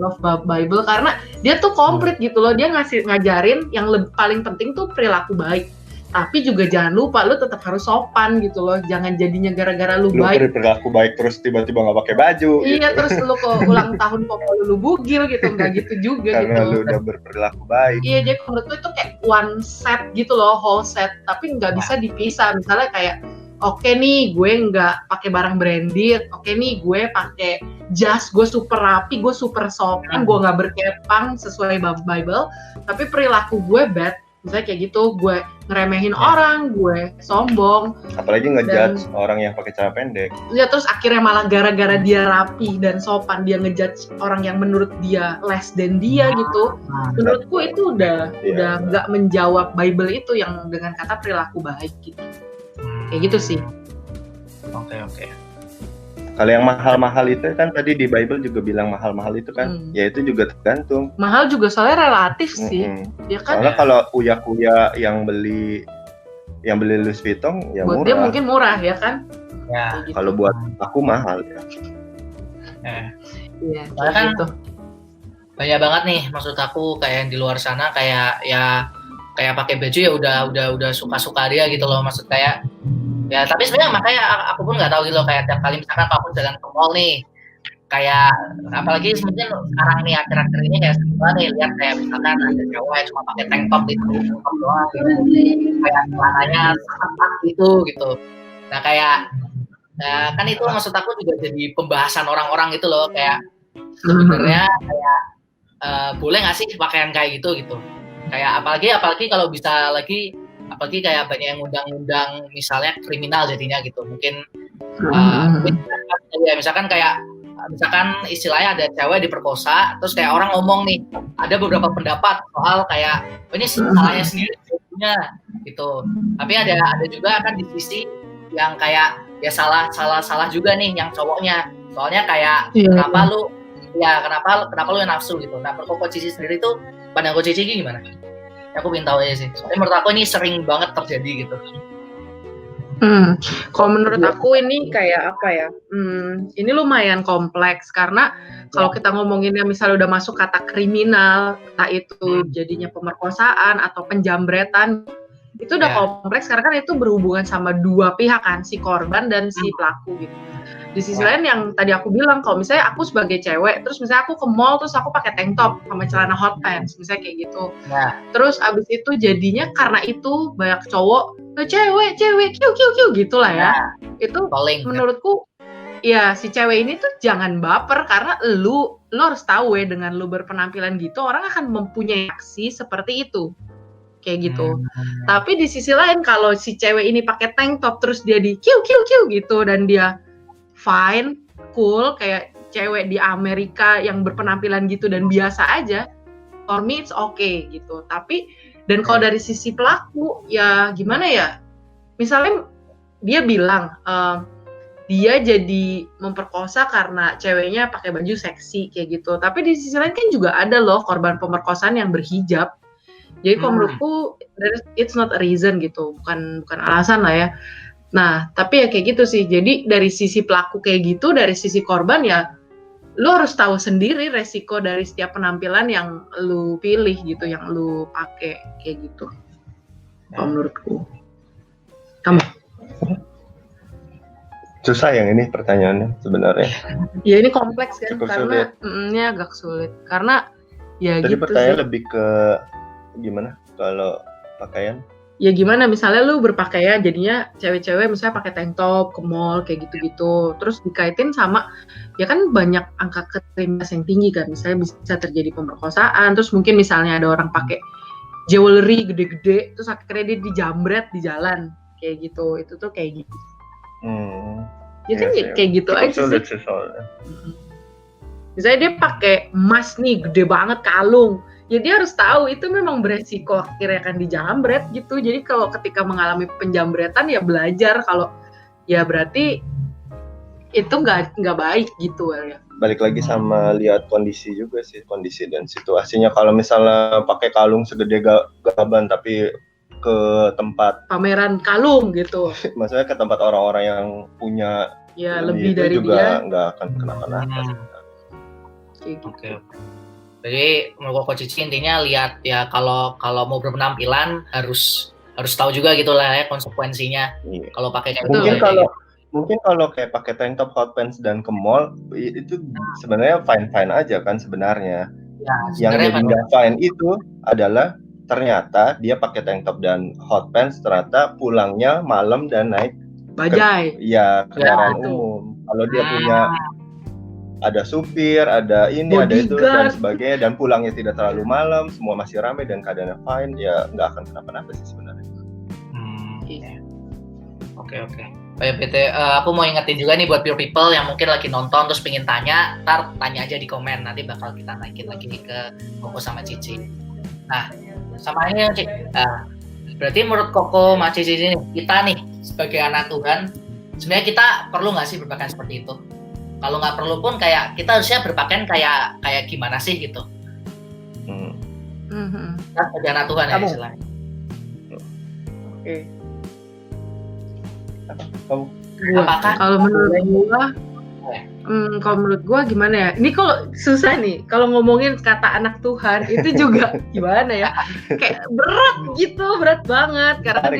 love Bible karena dia tuh komplit gitu loh. Dia ngajarin yang paling penting tuh perilaku baik. Tapi juga jangan lupa lu tetap harus sopan gitu loh. Jangan jadinya gara-gara lu baik. Lu perilaku baik terus tiba-tiba nggak pakai baju. Iya gitu. Terus lu ke ulang tahun popo lu bugil gitu, nggak gitu juga karena gitu. Lu udah berperilaku baik. Iya, jadi menurutku itu kayak one set gitu loh, whole set. Tapi nggak bisa dipisah. Misalnya kayak oke nih gue nggak pakai barang branded, oke nih gue pakai jas, gue super rapi, gue super sopan, gue nggak berkepang sesuai Bible, tapi perilaku gue bad, misalnya kayak gitu, gue ngeremehin orang, gue sombong, apalagi ngejudge orang yang pakai celana pendek. Ya terus akhirnya malah gara-gara dia rapi dan sopan dia ngejudge orang yang menurut dia less than dia gitu. Menurutku itu udah nggak menjawab Bible itu yang dengan kata perilaku baik gitu. Kayak gitu sih. Oke. Kalau yang mahal-mahal itu kan tadi di Bible juga bilang mahal-mahal itu kan, ya itu juga tergantung. Mahal juga soalnya relatif sih. Ya kan? Soalnya kalau uya-kuya yang beli Louis Vuitton ya buat murah. dia mungkin murah ya kan? Ya. Gitu. Kalau buat aku mahal ya. Iya, soalnya kan gitu. Banyak banget nih, maksud aku kayak yang di luar sana kayak pakai baju ya udah suka-suka dia gitu loh, maksud kayak ya tapi sebenarnya makanya aku pun nggak tahu gitu loh, kayak tiap kali misalkan aku jalan ke mall nih, kayak apalagi mungkin sekarang nih akhir-akhir ini kayak sering banget nih lihat kayak misalkan ada cewek cuma pakai tank top gitu doang gitu, kayak celananya sangat gitu. Nah kayak kan itu maksud aku juga jadi pembahasan orang-orang gitu loh, kayak sebenarnya kayak boleh nggak sih pakaian kayak gitu. Kayak apalagi kalau bisa lagi, apalagi kayak banyak yang undang-undang misalnya kriminal jadinya gitu. Mungkin misalkan istilahnya ada cewek diperkosa, terus kayak orang ngomong nih, ada beberapa pendapat soal kayak ini salahnya sendiri gitu. Tapi ada juga kan di sisi yang kayak ya salah juga nih yang cowoknya. Soalnya kayak kenapa lu yang nafsu gitu. Nah, Coach Cici sendiri tuh pandang Coach Cici gimana? Aku pengen tahu aja sih. Soalnya menurut aku ini sering banget terjadi gitu. Kalau menurut aku ini kayak apa ya? Ini lumayan kompleks karena kalau kita ngomonginnya misalnya udah masuk kata kriminal, entah itu jadinya pemerkosaan atau penjambretan, itu udah kompleks karena kan itu berhubungan sama dua pihak kan, si korban dan si pelaku gitu. Di sisi lain yang tadi aku bilang, kalau misalnya aku sebagai cewek, terus misalnya aku ke mall, terus aku pakai tank top sama celana hot pants, misalnya kayak gitu. Terus abis itu jadinya karena itu banyak cowok, cewek, kiu gitu lah ya. Itu menurutku, ya si cewek ini tuh jangan baper, karena lu harus tahu ya, dengan lu berpenampilan gitu, orang akan mempunyai aksi seperti itu. Kayak gitu. Tapi di sisi lain, kalau si cewek ini pakai tank top, terus dia di kiu gitu, dan dia fine, cool, kayak cewek di Amerika yang berpenampilan gitu dan biasa aja, for me it's okay gitu. Tapi, dan kalau dari sisi pelaku, ya gimana ya, misalnya dia bilang, dia jadi memperkosa karena ceweknya pakai baju seksi, kayak gitu. Tapi di sisi lain kan juga ada loh korban pemerkosaan yang berhijab. Jadi kalau menurutku, it's not a reason gitu, bukan alasan lah ya. Nah, tapi ya kayak gitu sih. Jadi dari sisi pelaku kayak gitu, dari sisi korban ya, lu harus tahu sendiri resiko dari setiap penampilan yang lu pilih gitu, yang lu pakai kayak gitu. Kalau menurutku. Kamu? Susah yang ini pertanyaannya sebenarnya. Ya ini kompleks kan, cukup karena ini agak sulit. Karena Ya Tadi gitu pertanyaan sih. lebih ke gimana kalau pakaian? Ya gimana misalnya lu berpakaian jadinya cewek-cewek misalnya pakai tank top ke mall kayak gitu-gitu. Terus dikaitin sama ya kan banyak angka kriminalitas yang tinggi kan. Misalnya bisa terjadi pemerkosaan, terus mungkin misalnya ada orang pakai jewelry gede-gede terus akhirnya dia dijambret di jalan kayak gitu. Itu tuh kayak gitu. Ya kan kayak gitu Cukup aja sulit sih. sih soalnya. Misalnya dia pakai emas nih gede banget kalung, ya dia harus tahu itu memang beresiko akhirnya akan dijambret gitu. Jadi kalau ketika mengalami penjambretan ya belajar kalau ya berarti itu nggak baik gitu ya. Balik lagi sama lihat kondisi juga sih, kondisi dan situasinya. Kalau misalnya pakai kalung segede gaban tapi ke tempat Pameran kalung gitu, maksudnya ke tempat orang-orang yang punya ya lebih dari juga dia. nggak akan kenapa-napa. Kayak gitu. Oke. Jadi menurut Coach Cici intinya lihat ya kalau mau berpenampilan harus tahu juga gitulah ya konsekuensinya. Iya. Kalau pakai kayak Mungkin kalau kayak pakai tank top, hot pants dan ke mall itu sebenarnya fine aja kan sebenarnya. Ya, yang jadi nggak fine itu adalah ternyata dia pakai tank top dan hot pants ternyata pulangnya malam dan naik bajai. Kendaraan umum. Kalau dia punya ada supir, ada ini, ada itu dan sebagainya, dan pulangnya tidak terlalu malam, semua masih ramai dan keadaannya fine, ya nggak akan kenapa-napa sih sebenarnya. Oke. PT, aku mau ingetin juga nih buat pure people yang mungkin lagi nonton terus pengen tanya, ntar tanya aja di komen, nanti bakal kita naikin lagi ke Koko sama Cici. Nah, sama ini Cici. Berarti menurut Koko sama Cici ini, kita nih sebagai anak Tuhan, sebenarnya kita perlu nggak sih berpakaian seperti itu? Kalau nggak perlu pun kayak kita harusnya berpakaian kayak gimana sih gitu? Kita sebagai anak Tuhan ya istilahnya. Oke. Apakah kalau menurut gua gimana ya? Ini kalau susah nih, kalau ngomongin kata anak Tuhan itu juga gimana ya? Kayak berat banget karena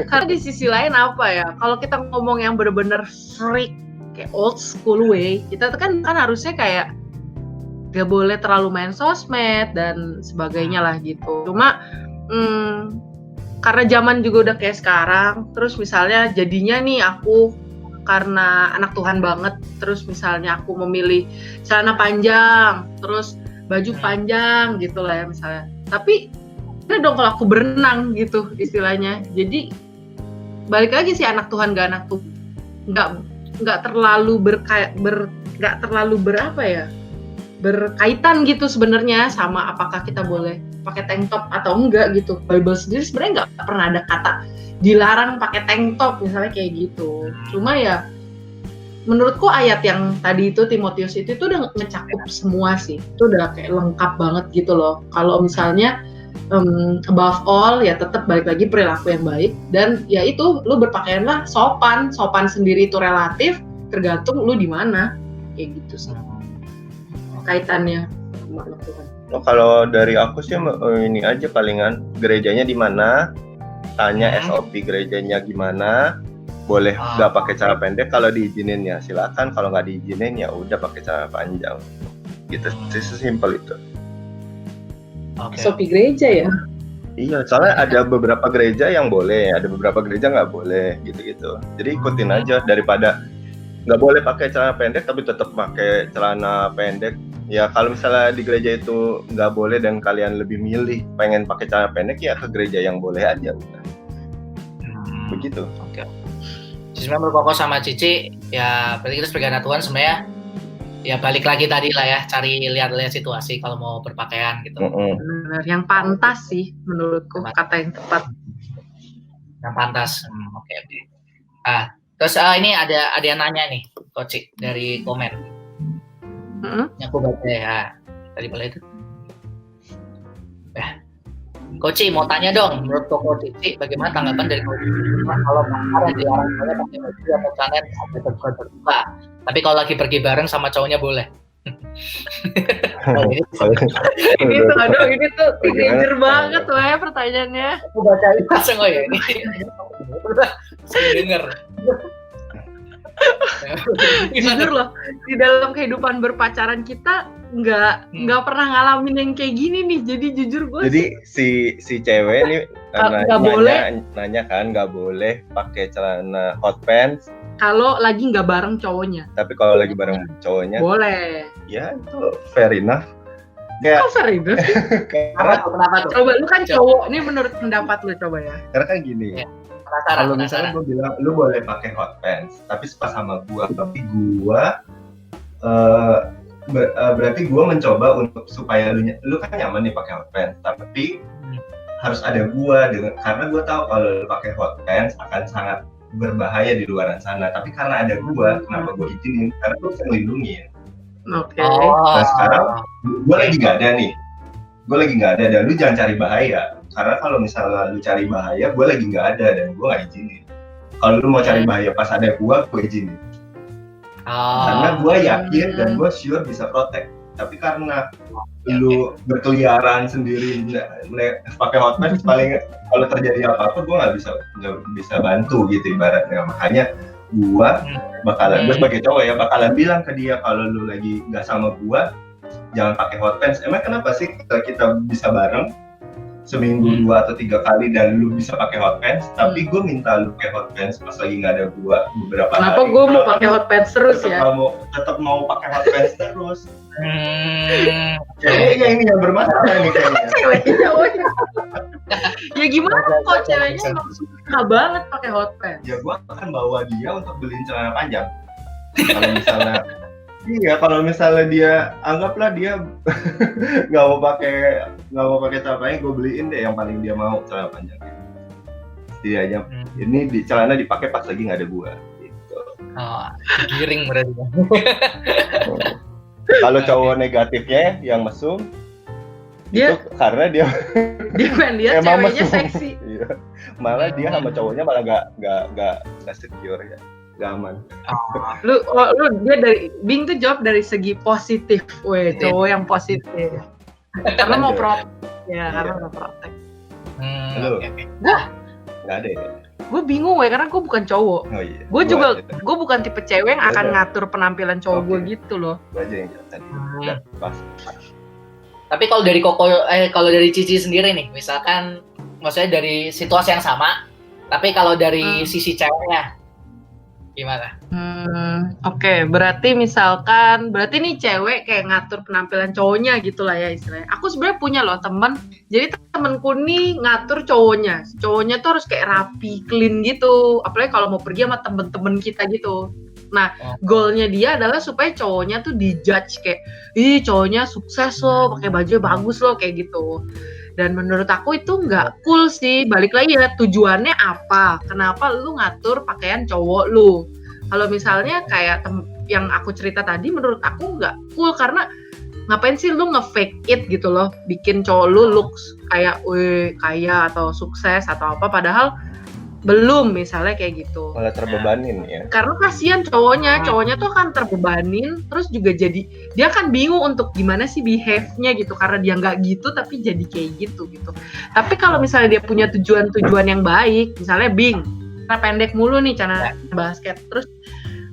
karena di sisi lain apa ya? Kalau kita ngomong yang benar-benar freak kayak old school way, kita tuh kan harusnya kayak gak boleh terlalu main sosmed dan sebagainya lah gitu. Cuma karena zaman juga udah kayak sekarang, terus misalnya jadinya nih aku karena anak Tuhan banget, terus misalnya aku memilih celana panjang, terus baju panjang gitu lah ya misalnya. Tapi ini dong kalau aku berenang gitu istilahnya. Jadi balik lagi sih anak Tuhan gak anak Tuhan, nggak terlalu berkaitan gitu sebenarnya sama apakah kita boleh pakai tank top atau enggak gitu. Bible sendiri sebenarnya nggak pernah ada kata dilarang pakai tank top misalnya kayak gitu. Cuma ya menurutku ayat yang tadi itu Timotius itu udah ngecakup semua sih. Itu udah kayak lengkap banget gitu loh. Kalau misalnya above all ya tetap balik lagi perilaku yang baik, dan ya itu lu berpakaianlah sopan sendiri itu relatif tergantung lu di mana kayak gitu sih kaitannya sama anak Tuhan. Kalau dari aku sih ini aja palingan gerejanya di mana, tanya SOP gerejanya gimana, boleh nggak pakai celana pendek, kalau diizinin ya silakan, kalau nggak diizinin ya udah pakai celana panjang gitu, sesimpel itu. SOP gereja ya? Iya, soalnya ada beberapa gereja yang boleh, ada beberapa gereja nggak boleh gitu. Jadi ikutin aja, daripada nggak boleh pakai celana pendek tapi tetap pakai celana pendek. Ya kalau misalnya di gereja itu nggak boleh dan kalian lebih milih pengen pakai celana pendek, ya ke gereja yang boleh aja udah. Begitu. Oke. Sebenarnya menurut Koko sama Cici ya berarti kita sebagai anak Tuhan sebenarnya ya balik lagi tadi lah ya, cari lihat situasi kalau mau berpakaian gitu. Benar, yang pantas sih menurutku kata yang tepat. Yang pantas. Oke. Terus ini ada yang nanya nih, Coach dari komen. Yang aku baca ya. Tadi boleh itu. Coach mau tanya dong, menurut Coach Cici bagaimana tanggapan dari Coach Cici kalau pacaran dilarang saya pakai baju atau celana ada terbuka. Tapi kalau lagi pergi bareng sama cowoknya boleh. Ini tuh teenager banget tuh ya pertanyaannya. Aku bacain langsung ya ini. Saya denger. Jujur loh, di dalam kehidupan berpacaran kita nggak pernah ngalamin yang kayak gini nih. Jadi jujur gue Jadi si cewek nih Nggak boleh. nanya kan nggak boleh pakai celana hot pants, kalau lagi nggak bareng cowoknya tapi kalau lagi bareng cowoknya boleh. ya itu fair enough. Ya, Kok fair itu sih? Kenapa tuh? Coba lu kan cowok, ini menurut pendapat lu coba ya. karena kan gini. Iya. Penasaran. Kalau misalnya gue bilang lu boleh pakai hot pants, tapi pas sama gua, tapi gua berarti gua mencoba untuk supaya lu kan nyaman nih pakai hot pants, tapi harus ada gua karena gua tahu kalau lu pakai hot pants akan sangat berbahaya di luaran sana. Tapi karena ada gua, kenapa gua izinin? Karena gua bisa ngelindungin. Oke. Nah sekarang gua lagi nggak ada nih, dan lu jangan cari bahaya. Karena kalau misalnya lu cari bahaya, gue lagi nggak ada dan gue nggak izinin. Kalau lu mau cari bahaya pas ada gue izinin. Karena gue yakin dan gue sure bisa protect. Tapi karena lu berkeliaran sendiri pakai hot pants, paling kalau terjadi apa-apa gue nggak bisa bantu gitu ibaratnya. Makanya gue bakalan, gue sebagai cowok ya bakalan bilang ke dia kalau lu lagi nggak sama gue, jangan pakai hot pants. Emang kenapa sih kita bisa bareng seminggu 2 atau 3 kali dan lu bisa pakai hot pants, tapi gue minta lu pakai hot pants pas lagi nggak ada gue beberapa hari. Kenapa gue mau pakai hot pants terus ya? Tetap mau pakai hot pants terus. Kayaknya ini yang bermasalah nih kayaknya. Ceweknya, ya gimana kok ceweknya emang suka banget pakai hot pants? Ya gue akan bawa dia untuk beliin celana panjang. Kalau misalnya dia anggaplah dia nggak mau pakai celana panjang, gue beliin deh yang paling dia mau celana panjang. Setidaknya ini celana dipakai pas lagi nggak ada gua. Gitu. Oh, giring berarti. Kalau cowok negatifnya yang mesum, dia itu karena dia pengen lihat ceweknya seksi. Iya. Malah dia sama cowoknya malah nggak secure ya. Gak aman. Lu dia dari Bing tuh jawab dari segi positif, cowok yang positif. Karena mau protek, karena mau protek. Okay. Nggak ada ya. Gue bingung karena gue bukan cowok. Oh iya. Gue bukan tipe cewek yang akan ngatur penampilan cowok gue gitu loh. Gue aja yang jawab tadi. Udah, pas. Tapi kalau dari Cici sendiri nih, misalkan, maksudnya dari situasi yang sama, tapi kalau dari sisi ceweknya. Gimana? Oke, berarti nih cewek kayak ngatur penampilan cowoknya gitu lah ya istilahnya. Aku sebenarnya punya loh temen, jadi temenku nih ngatur cowoknya tuh harus kayak rapi, clean gitu. Apalagi kalau mau pergi sama temen-temen kita gitu. Nah, goalnya dia adalah supaya cowoknya tuh dijudge kayak, ih cowoknya sukses loh, pakai baju bagus loh kayak gitu. Dan menurut aku itu nggak cool sih. Balik lagi ya, tujuannya apa? Kenapa lu ngatur pakaian cowok lu? Kalau misalnya kayak yang aku cerita tadi, menurut aku nggak cool karena ngapain sih lu nge-fake it gitu loh, bikin cowok lu looks kayak kaya atau sukses atau apa, padahal belum, misalnya kayak gitu. Malah terbebanin ya. Karena kasihan cowoknya tuh akan terbebanin, terus juga jadi dia kan bingung untuk gimana sih behave-nya gitu, karena dia nggak gitu tapi jadi kayak gitu. Tapi kalau misalnya dia punya tujuan yang baik, misalnya Bing, karena pendek mulu nih cara basket, terus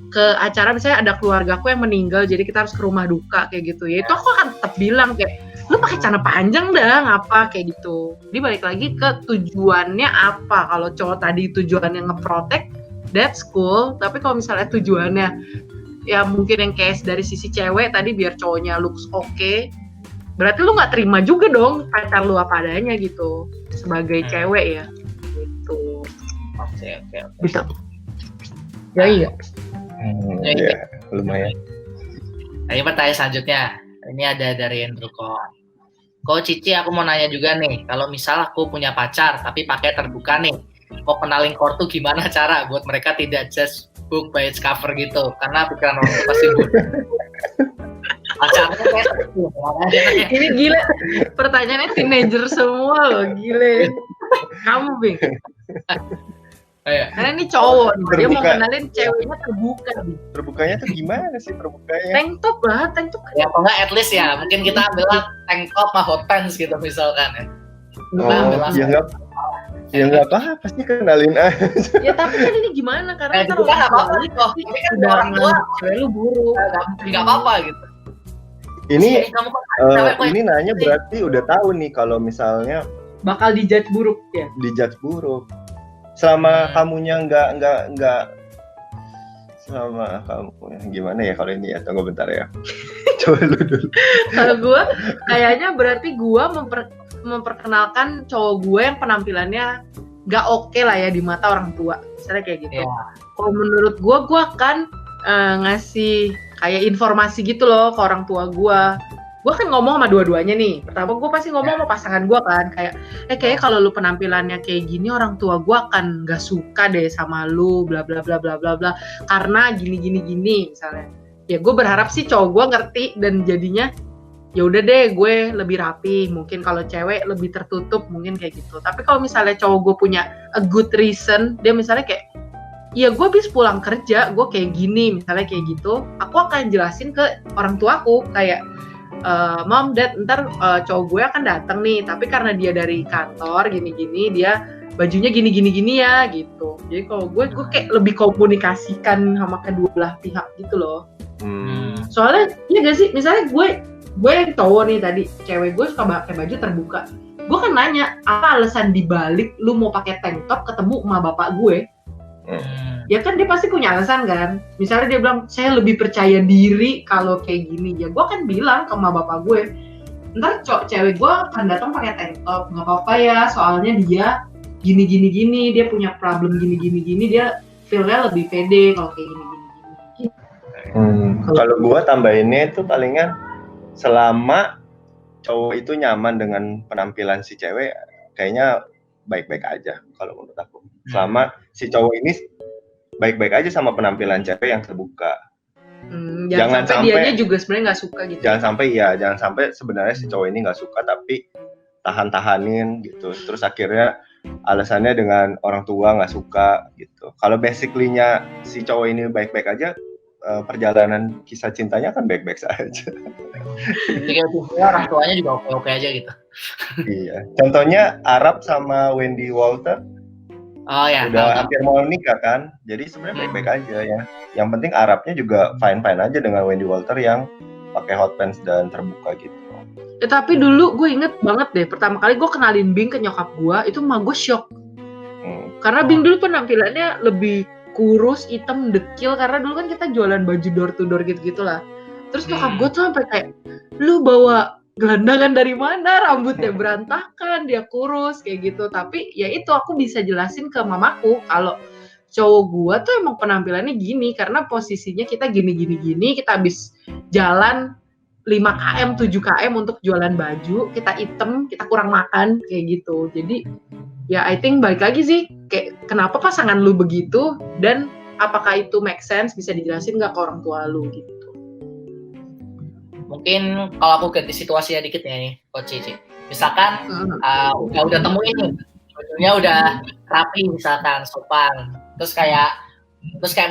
ke acara misalnya ada keluargaku yang meninggal, jadi kita harus ke rumah duka kayak gitu ya, itu aku akan tetap bilang kayak, lu pakai celana panjang dah, ngapa kayak gitu. Jadi balik lagi ke tujuannya apa. Kalau cowok tadi tujuannya nge-protect, that's cool. Tapi kalau misalnya tujuannya ya mungkin yang case dari sisi cewek tadi biar cowoknya looks okay, berarti lu nggak terima juga dong pacar lu apa adanya gitu sebagai cewek ya. Gitu. Oke. Bisa. Ya iya. Ya, lumayan. Nah, ini pertanyaan selanjutnya. Ini ada dari Andrew Kok Cici, aku mau nanya juga nih, kalau misal aku punya pacar tapi pakai terbuka nih, kok kenalin core tuh gimana cara buat mereka tidak just book by its cover gitu, karena pikiran orang tuh pasti pacarnya kayak ini gila, pertanyaannya teenager semua loh, gile. Kamu Bing. Karena ini cowok, dia mau kenalin ceweknya terbuka. Terbukanya tuh gimana sih terbukanya? Tank top. Ya kalau nggak at least ya, mungkin kita ambil tank top sama hot pants gitu misalkan ya. Ya nggak apa-apa sih, kenalin aja. Ya tapi kan ini gimana, karena kan nggak apa-apa gitu. Ini kan orang tua cewek lu buruk. Nggak apa-apa gitu. Ini kamu kok cewek kok ini nanya berarti udah tahu nih kalau misalnya Bakal dijudge buruk ya. dijudge buruk. Selama kamunya nggak selama kamu gimana ya kalau ini ya? Tunggu bentar ya. Coba lu dulu. Kalau gue kayaknya berarti gue memperkenalkan cowok gue yang penampilannya gak oke lah ya di mata orang tua, misalnya kayak gitu. Iya. Kalau menurut gue akan ngasih kayak informasi gitu loh ke orang tua gue. Gue kan ngomong sama dua-duanya nih. Pertama gue pasti ngomong sama pasangan gue kan, kayak kayaknya kalau lu penampilannya kayak gini orang tua gue akan gak suka deh sama lu, bla bla bla bla bla bla, karena gini misalnya. Ya gue berharap sih cowok gue ngerti dan jadinya ya udah deh gue lebih rapi. Mungkin kalau cewek lebih tertutup mungkin kayak gitu. Tapi kalau misalnya cowok gue punya a good reason, dia misalnya kayak ya gue habis pulang kerja gue kayak gini misalnya kayak gitu, aku akan jelasin ke orang tuaku kayak mom, dad, ntar cowok gue akan datang nih, tapi karena dia dari kantor gini-gini, dia bajunya gini-gini ya gitu. Jadi kalau gue kayak lebih komunikasikan sama kedua belah pihak gitu loh. Soalnya iya gak sih, misalnya gue yang cowok nih tadi, cewek gue suka pakai baju terbuka, gue kan nanya apa alasan dibalik lu mau pakai tank top ketemu sama bapak gue. Ya kan dia pasti punya alasan kan. Misalnya dia bilang saya lebih percaya diri kalau kayak gini, ya gue kan bilang ke emak bapak gue, ntar cewek gue akan datang pakai tank top, nggak apa-apa ya, soalnya dia gini, dia punya problem gini, dia feel-nya lebih pede kalau kayak gini. Kalau gue tambahinnya itu palingan selama cowok itu nyaman dengan penampilan si cewek, kayaknya baik-baik aja kalau menurut aku. Selama si cowok ini baik-baik aja sama penampilan cewek yang terbuka. Jangan sampai dianya juga sebenarnya nggak suka gitu. Jangan sampai sebenarnya si cowok ini nggak suka tapi tahan-tahanin gitu. Terus akhirnya alasannya dengan orang tua nggak suka gitu. Kalau basically-nya si cowok ini baik-baik aja, perjalanan kisah cintanya kan baik-baik saja. Jadi orang tuanya juga oke-oke aja gitu. Iya. Contohnya Arab sama Wendy Walter. Oh ya. Udah hampir mau nikah kan. Jadi sebenarnya baik-baik aja ya. Yang penting Arabnya juga fine-fine aja dengan Wendy Walter yang pakai hot pants dan terbuka gitu. Ya, tapi dulu gue inget banget deh, pertama kali gue kenalin Bing ke nyokap gue, itu mah gue shock. Karena Bing dulu penampilannya lebih kurus, hitam, dekil, karena dulu kan kita jualan baju door to door gitu-gitu lah. Terus nyokap gue tuh sampai kayak, lu bawa gelandangan dari mana, rambutnya berantakan, dia kurus kayak gitu. Tapi ya itu aku bisa jelasin ke mamaku kalau cowok gue tuh emang penampilannya gini karena posisinya kita gini, kita habis jalan 5 km, 7 km untuk jualan baju, kita item, kita kurang makan kayak gitu. Jadi ya I think balik lagi sih, kayak kenapa pasangan lu begitu dan apakah itu make sense, bisa dijelasin nggak ke orang tua lu gitu. Mungkin kalau aku ganti situasinya dikit ya nih, Coach Cici. Misalkan udah temuin nih, bajunya udah rapi misalkan, sopan. Terus kayak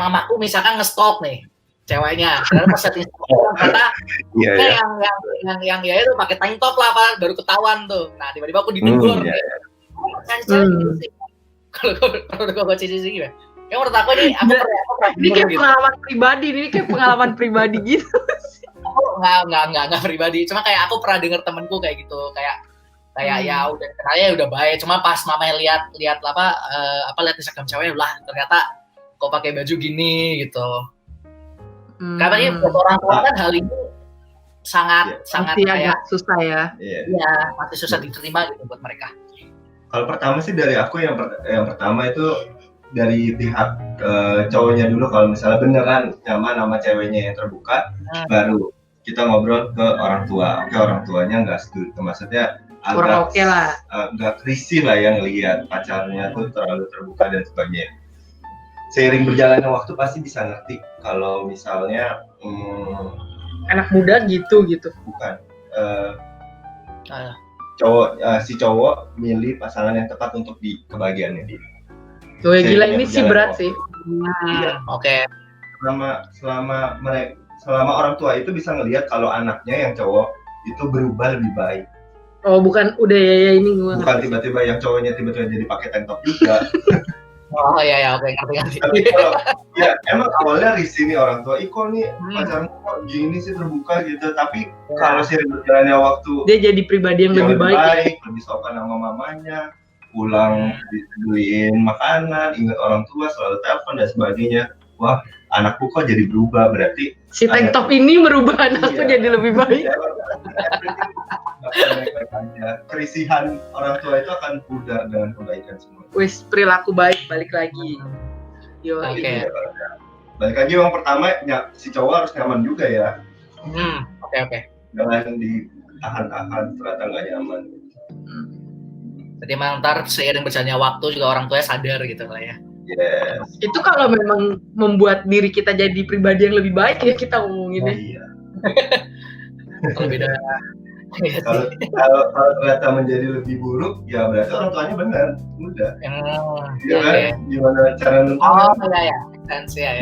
mamaku misalkan nge-stalk nih ceweknya. Padahal pas lihat Instagram kata yang ya itu pakai tank top lah, baru ketahuan tuh. Nah, tiba-tiba aku ditegur. Kalau Coach Cici sih gimana? Ya menurut aku nih, ini kayak gitu. Pengalaman pribadi gitu. Aku nggak pribadi, cuma kayak aku pernah denger temenku kayak gitu, kayak ya udah kenalnya udah baik, cuma pas mamanya lihat lihat Instagram ceweknya lah, ternyata kok pakai baju gini gitu. Karena buat orang tua kan hal ini sangat kayak susah ya. Iya, masih susah diterima gitu buat mereka. Kalau pertama sih dari aku yang pertama itu dari pihak cowoknya dulu, kalau misalnya beneran nyaman sama ceweknya yang terbuka, baru kita ngobrol ke orang tua. Oke, orang tuanya nggak setuju, maksudnya agak nggak risih lah yang ngelihat pacarnya tuh terlalu terbuka dan sebagainya. Seiring berjalannya waktu pasti bisa ngerti kalau misalnya anak muda gitu. Bukan. Si cowok milih pasangan yang tepat untuk di kebahagiaannya dia. Tuh gila, ini sih berat sih. Oke. Selama orang tua itu bisa ngelihat kalau anaknya yang cowok itu berubah lebih baik. Oh, bukan udah ya ini gue. Bukan tiba-tiba yang cowoknya tiba-tiba jadi pakai tank top juga. Oh iya oke ngerti. Tapi kalau ya emang awalnya risih nih orang tua, kok nih pacarmu kok gini sih terbuka gitu. Tapi kalau sering berjalannya waktu dia jadi pribadi yang lebih baik, lebih sopan sama mamanya, pulang dibeliin makanan, ingat orang tua, selalu telepon dan sebagainya. Wah, anakku kok jadi berubah, berarti si tank top ini merubah anakku jadi lebih baik. Kerisihan orang tua itu akan pudar dengan kebaikan semua. Wis, perilaku baik balik lagi. Yo. Oke. Balik lagi yang pertama, si cowok harus nyaman juga ya. Oke. Jangan ditahan-tahan ternyata nggak nyaman. Jadi memang ntar seiring berjalannya waktu juga orang tuanya sadar gitu lah ya. Yes. Itu kalau memang membuat diri kita jadi pribadi yang lebih baik ya kita ngomonginnya. Iya. Kalau beda. Kalau ternyata menjadi lebih buruk, ya berarti orang tuanya benar, udah. Iya kan? Gimana cara nentangnya? Oh iya, sense ya.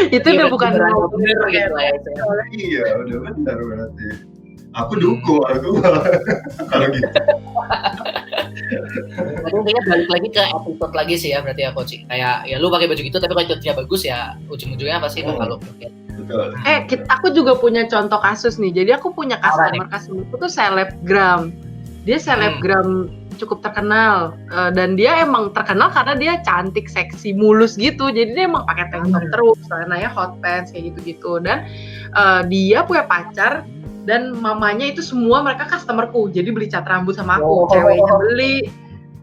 Itu udah bukan bener gitu lah ya. Iya, udah benar berarti. Aku dukung aku kalau gitu. Tapi kayaknya balik lagi ke attitude lagi sih ya berarti ya coach. Kayak ya lu pakai baju gitu tapi kalau attitude-nya bagus ya ujung-ujungnya pasti bakal lu. Betul. Aku juga punya contoh kasus nih. Jadi aku punya customer itu tuh selebgram. Dia selebgram cukup terkenal dan dia emang terkenal karena dia cantik, seksi, mulus gitu. Jadi dia emang pakai tank top terus, celananya hot pants kayak gitu-gitu. Dan dia punya pacar dan mamanya itu semua mereka customerku. Jadi beli cat rambut sama aku, ceweknya beli,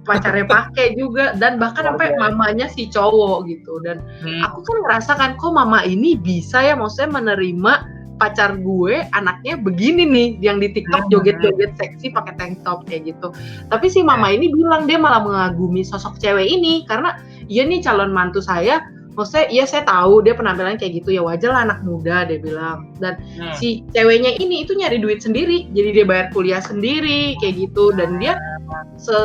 pacarnya pakai juga, dan bahkan sampai mamanya si cowok gitu. Dan aku kan ngerasa kan kok mama ini bisa ya maksudnya menerima pacar gue anaknya begini nih yang di TikTok joget-joget seksi pakai tank top kayak gitu. Tapi si mama ini bilang dia malah mengagumi sosok cewek ini karena iya nih calon mantu saya. Maksudnya iya saya tahu dia penampilannya kayak gitu ya wajar lah anak muda dia bilang. Dan si ceweknya ini itu nyari duit sendiri, jadi dia bayar kuliah sendiri kayak gitu dan dia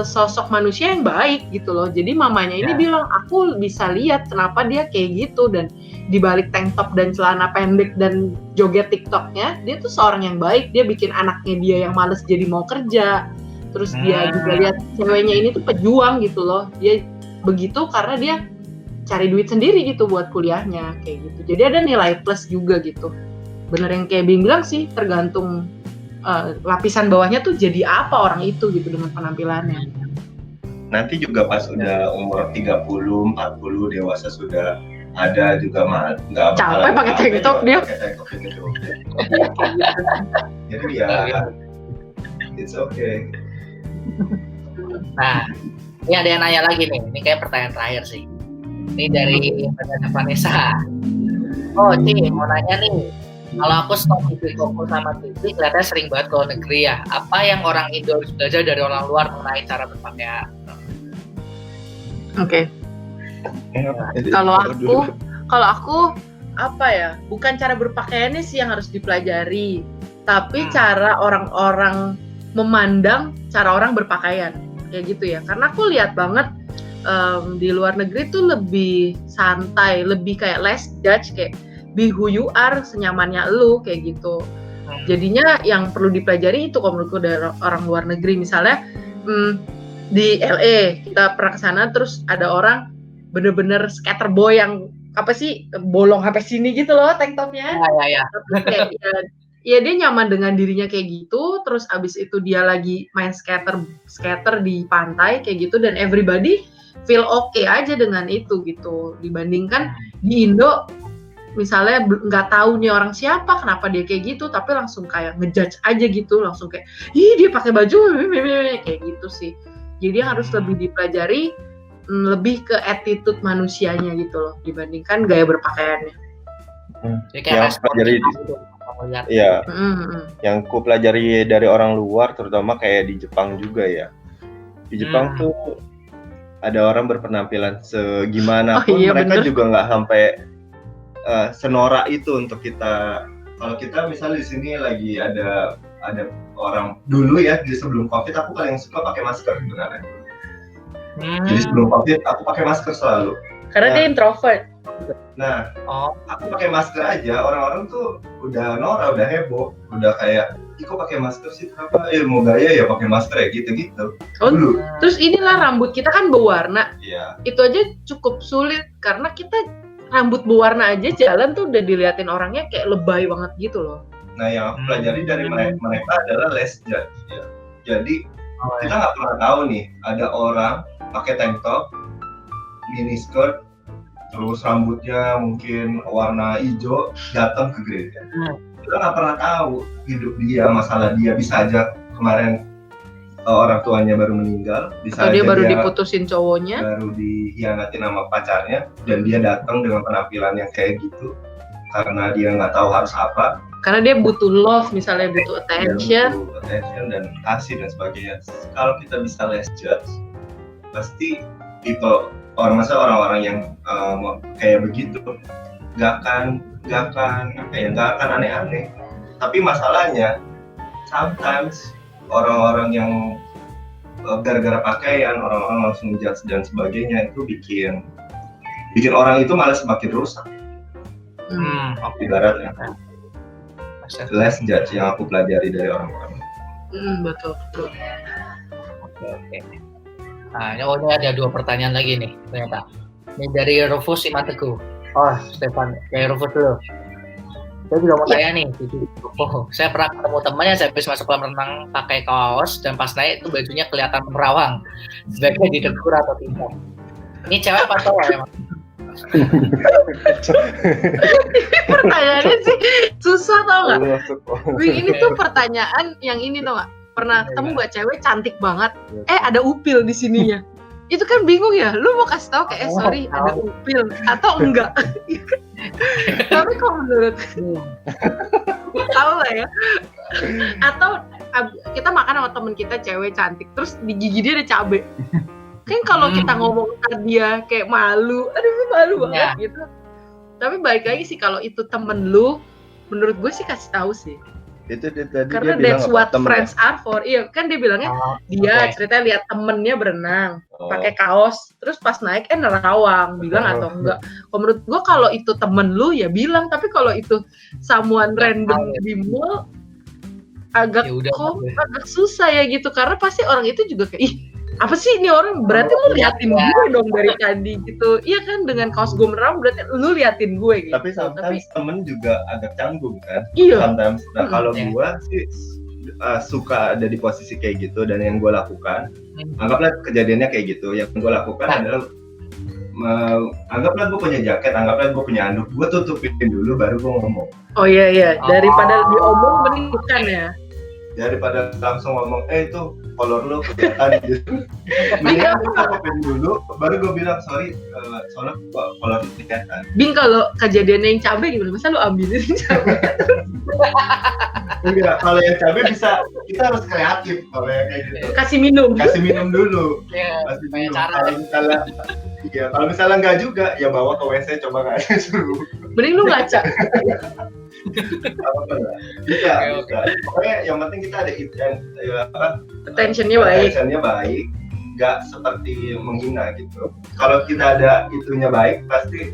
sosok manusia yang baik gitu loh. Jadi mamanya ini bilang aku bisa lihat kenapa dia kayak gitu dan dibalik tank top dan celana pendek dan joget TikToknya dia tuh seorang yang baik. Dia bikin anaknya dia yang males jadi mau kerja. Terus dia juga lihat ceweknya ini tuh pejuang gitu loh. Dia begitu karena dia cari duit sendiri gitu buat kuliahnya kayak gitu. Jadi ada nilai plus juga gitu. Bener yang kayak Bing bilang sih, tergantung lapisan bawahnya tuh jadi apa orang itu gitu dengan penampilannya. Nanti juga pas udah umur 30, 40 dewasa sudah ada juga nggak capek pakai tank top dia. Jadi ya it's okay. Nah, ini ada yang nanya lagi nih. Ini kayak pertanyaan terakhir sih. Ini dari Vanessa. Oh, Ci, mau nanya nih. Kalau aku stop TV Koko sama TV, kelihatannya sering banget ke luar negeri ya. Apa yang orang Indo harus belajar dari orang luar mengenai cara berpakaian? Oke. Kalau aku apa ya? Bukan cara berpakaiannya sih yang harus dipelajari, tapi cara orang-orang memandang cara orang berpakaian kayak gitu ya. Karena aku lihat banget di luar negeri tuh lebih santai, lebih kayak less judge, kayak be who you are, senyamannya lu kayak gitu. Jadinya yang perlu dipelajari itu kalau menurutku dari orang luar negeri. Misalnya di LA kita pernah kesana terus ada orang bener-bener skater boy yang apa sih bolong sampai sini gitu loh tank topnya. Ya. Ya dia nyaman dengan dirinya kayak gitu. Terus abis itu dia lagi main skater di pantai kayak gitu dan everybody feel okay aja dengan itu gitu. Dibandingkan di Indo misalnya nggak tahu nih orang siapa, kenapa dia kayak gitu, tapi langsung kayak ngejudge aja gitu, langsung kayak ih dia pakai baju kayak gitu sih. Jadi harus lebih dipelajari, lebih ke attitude manusianya gitu loh dibandingkan gaya berpakaiannya. Yang pelajari yang ku pelajari dari orang luar terutama kayak di Jepang juga ya. Di Jepang tuh ada orang berpenampilan segimana pun mereka juga nggak sampai senorak itu untuk kita. Kalau kita misalnya di sini lagi ada orang dulu ya di sebelum COVID aku paling suka pakai masker sebenarnya. Jadi sebelum COVID aku pakai masker selalu. Karena dia introvert. Nah, aku pakai masker aja orang-orang tuh udah norak, udah heboh, udah kayak kok pakai masker sih, kenapa? Mau gaya ya pakai masker ya gitu-gitu. Oh, Dulu. terus inilah rambut kita kan berwarna. Iya. Itu aja cukup sulit karena kita rambut berwarna aja jalan tuh udah diliatin orangnya kayak lebay banget gitu loh. Nah, yang aku pelajari dari mereka adalah less judge ya. Jadi kita nggak pernah tahu nih ada orang pakai tank top, mini skirt, terus rambutnya mungkin warna hijau datang ke gereja. Kita nggak pernah tahu hidup dia, masalah dia, bisa aja kemarin orang tuanya baru meninggal, bisa Atau aja dia baru diputusin cowoknya, baru dihianati sama pacarnya, dan dia datang dengan penampilan yang kayak gitu karena dia nggak tahu harus apa. karena dia butuh love, misalnya butuh attention. Butuh attention dan kasih dan sebagainya. Kalau kita bisa less judge, pasti orang-orang yang kayak begitu nggak akan aneh-aneh. Tapi masalahnya sometimes orang-orang yang gara-gara pakaian, orang-orang langsung judge dan sebagainya, itu bikin orang itu malah semakin rusak. Ibaratnya less judge yang aku pelajari dari orang-orang. Betul. Oke. Nah, ini ada 2 pertanyaan lagi nih ternyata. Ini dari Rufus Iman Teguh. Oh, Stefan, dari Rufus dulu. Saya juga mau tanya nih, saya pernah ketemu temannya, saya habis masuk kolam renang pakai kaos dan pas naik itu bajunya kelihatan merawang. Sebaiknya ditegur atau tidak? Ini cewek apa cowok emang? Pertanyaannya sih susah tau nggak? Ini tuh pertanyaan yang ini tau nggak? Pernah ketemu nggak cewek cantik banget? Ada upil di sininya. Itu kan bingung ya. Lu mau kasih tau kayak sorry ada upil atau enggak? Tapi kalau menurut tahu lah ya. Atau kita makan sama temen kita cewek cantik, terus di gigi dia ada cabe. Kan kalau kita ngomong ke dia kayak malu banget gitu. Tapi balik lagi sih kalau itu temen lu, menurut gue sih kasih tahu sih. Itu tadi karena dia that's what friends are for. Iya kan dia bilangnya ceritanya lihat temennya berenang pakai kaos, terus pas naik nerawang, bilang atau enggak. Kalau menurut gue kalau itu temen lu ya bilang, tapi kalau itu someone random di mall agak susah ya gitu, karena pasti orang itu juga kayak apa sih ini orang, berarti lu liatin gue dong dari tadi gitu. Iya kan, dengan kaos gue merawang berarti lu liatin gue gitu. Tapi sometimes temen juga agak canggung kan. Iya. Sometimes. Nah kalau gue sih suka ada di posisi kayak gitu, dan yang gue lakukan, anggaplah kejadiannya kayak gitu. Yang gue lakukan adalah anggaplah gue punya jaket, anggaplah gue punya anduk, gue tutupin dulu baru gue ngomong. Oh iya, daripada diomong mending bukan ya. Daripada langsung ngomong, itu kolor lu kelihatan gitu. Mending aku tutupin dulu, baru gue bilang sorry, soalnya kolor lu kelihatan. Bing, kalau kejadiannya yang cabai gimana? Masa lu ambilin cabai? Enggak, kalau yang cabai bisa, kita harus kreatif kalau yang kayak gitu. Kasih minum dulu. Kasih minum. Kalau misalnya enggak juga, ya bawa ke WC, coba nggak ada suruh. Mending lu ngaca. Bisa. Pokoknya yang penting kita ada attentionnya baik, nggak seperti menghina gitu. Kalau kita ada itunya baik, pasti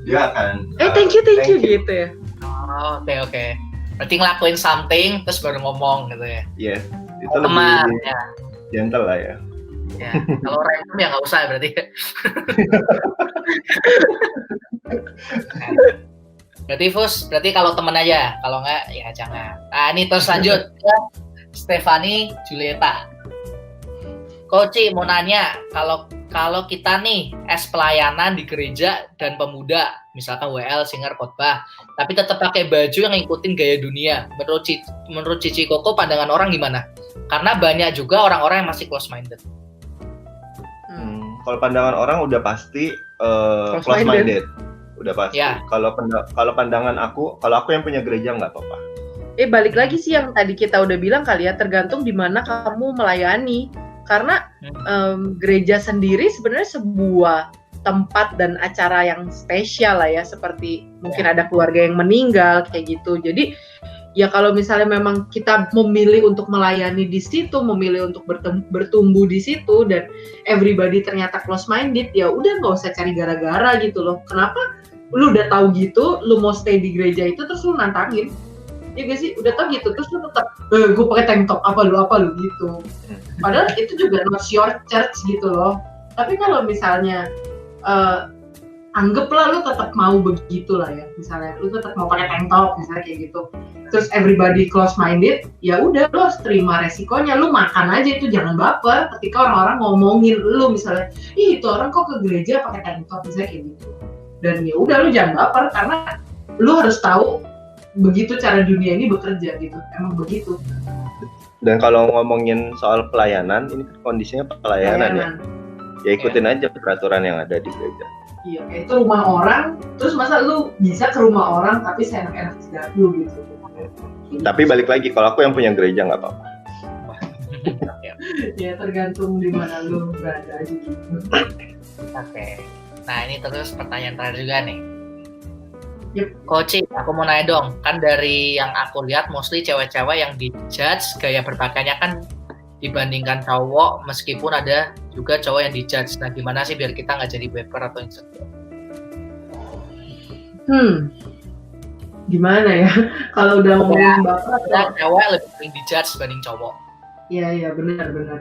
dia akan thank you gitu ya. Oke. Berarti ngelakuin something terus baru ngomong gitu ya. Yes, itu teman lebih gentle lah ya. Ya, kalau random ya nggak usah berarti. Berarti kalau temen aja, kalau nggak ya jangan. Nah ini terus lanjut ke Stefani Julieta. Koci mau nanya, kalau kita nih pelayanan di gereja dan pemuda, misalkan WL, singer, khotbah, tapi tetap pakai baju yang ngikutin gaya dunia. Menurut Cici Koko pandangan orang gimana? Karena banyak juga orang-orang yang masih close minded. Kalau pandangan orang udah pasti close minded. Udah pasti. Ya. Kalau pandangan aku, kalau aku yang punya gereja nggak apa-apa. Balik lagi sih yang tadi kita udah bilang kali ya, tergantung di mana kamu melayani. Karena gereja sendiri sebenarnya sebuah tempat dan acara yang spesial lah ya, seperti mungkin ada keluarga yang meninggal kayak gitu. Jadi ya kalau misalnya memang kita memilih untuk melayani di situ, memilih untuk bertumbuh di situ, dan everybody ternyata close minded, ya udah nggak usah cari gara-gara gitu loh. Kenapa? Lu udah tahu gitu, lu mau stay di gereja itu terus lu nantangin. ya gak sih, udah tau gitu, terus lu tetap gue pakai tank top apa lu gitu. Padahal itu juga not your church gitu loh. Tapi kalau misalnya anggaplah lu tetap mau begitu lah ya, misalnya lu tetap mau pakai tank top misalnya kayak gitu, terus everybody close minded, ya udah lu harus terima resikonya, lu makan aja itu, jangan baper ketika orang-orang ngomongin lu misalnya, ih itu orang kok ke gereja pakai tank top misalnya kayak gitu. Dan ya udah lu jangan baper, karena lu harus tahu begitu cara dunia ini bekerja gitu, emang begitu. Dan kalau ngomongin soal pelayanan, ini kondisinya pelayanan. Ya ikutin aja peraturan yang ada di gereja. Iya, kayak itu rumah orang, terus masa lu bisa ke rumah orang tapi seenak-enak jidat lu gitu. Tapi balik lagi, kalau aku yang punya gereja nggak apa-apa. Ya tergantung di mana lu berada aja gitu. Oke. Nah ini terus pertanyaan terakhir juga nih. Yep. Coach, aku mau nanya dong, kan dari yang aku lihat mostly cewek-cewek yang dijudge gaya berpakaiannya kan dibandingkan cowok, meskipun ada juga cowok yang dijudge. Nah gimana sih biar kita nggak jadi baper atau insecure? Gimana ya? Kalau udah ngomongin baper atau cewek lebih sering dijudge dibanding cowok. Iya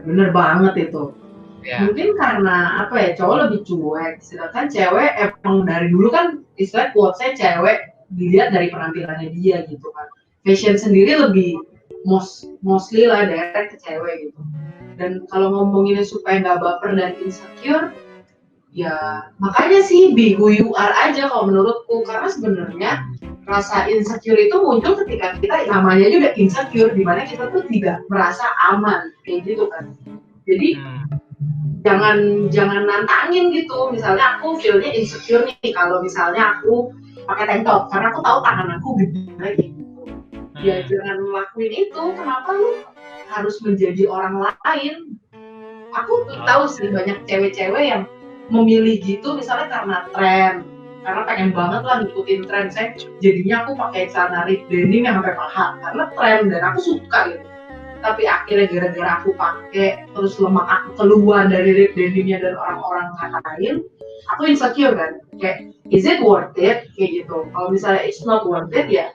benar banget itu. Ya. Mungkin karena apa ya, cowok lebih cuek, sedangkan cewek emang dari dulu kan istilah quotes-nya cewek dilihat dari penampilannya dia gitu kan. Fashion sendiri lebih mostly lah direct ke cewek gitu. Dan kalau ngomonginnya supaya nggak baper dan insecure, ya makanya sih be who you are aja kalau menurutku, karena sebenarnya rasa insecure itu muncul ketika kita namanya aja udah insecure, dimana kita tuh tidak merasa aman kayak gitu kan. Jadi jangan nantangin gitu. Misalnya aku feel-nya insecure nih kalau misalnya aku pakai tank top, karena aku tahu tangan aku gede kayak gitu. Ya jangan ngelakuin itu. Kenapa lu harus menjadi orang lain? Aku tahu sih banyak cewek-cewek yang memilih gitu misalnya karena tren, karena pengen banget lah ngikutin tren. Saya jadinya aku pakai celana rib denim yang sampai paha karena tren dan aku suka gitu. Tapi akhirnya gara-gara aku pakai terus lemak aku keluar dari rib denimnya dan orang-orang ngatain, aku insecure kan, kayak is it worth it kayak gitu. Kalau misalnya it's not worth it, ya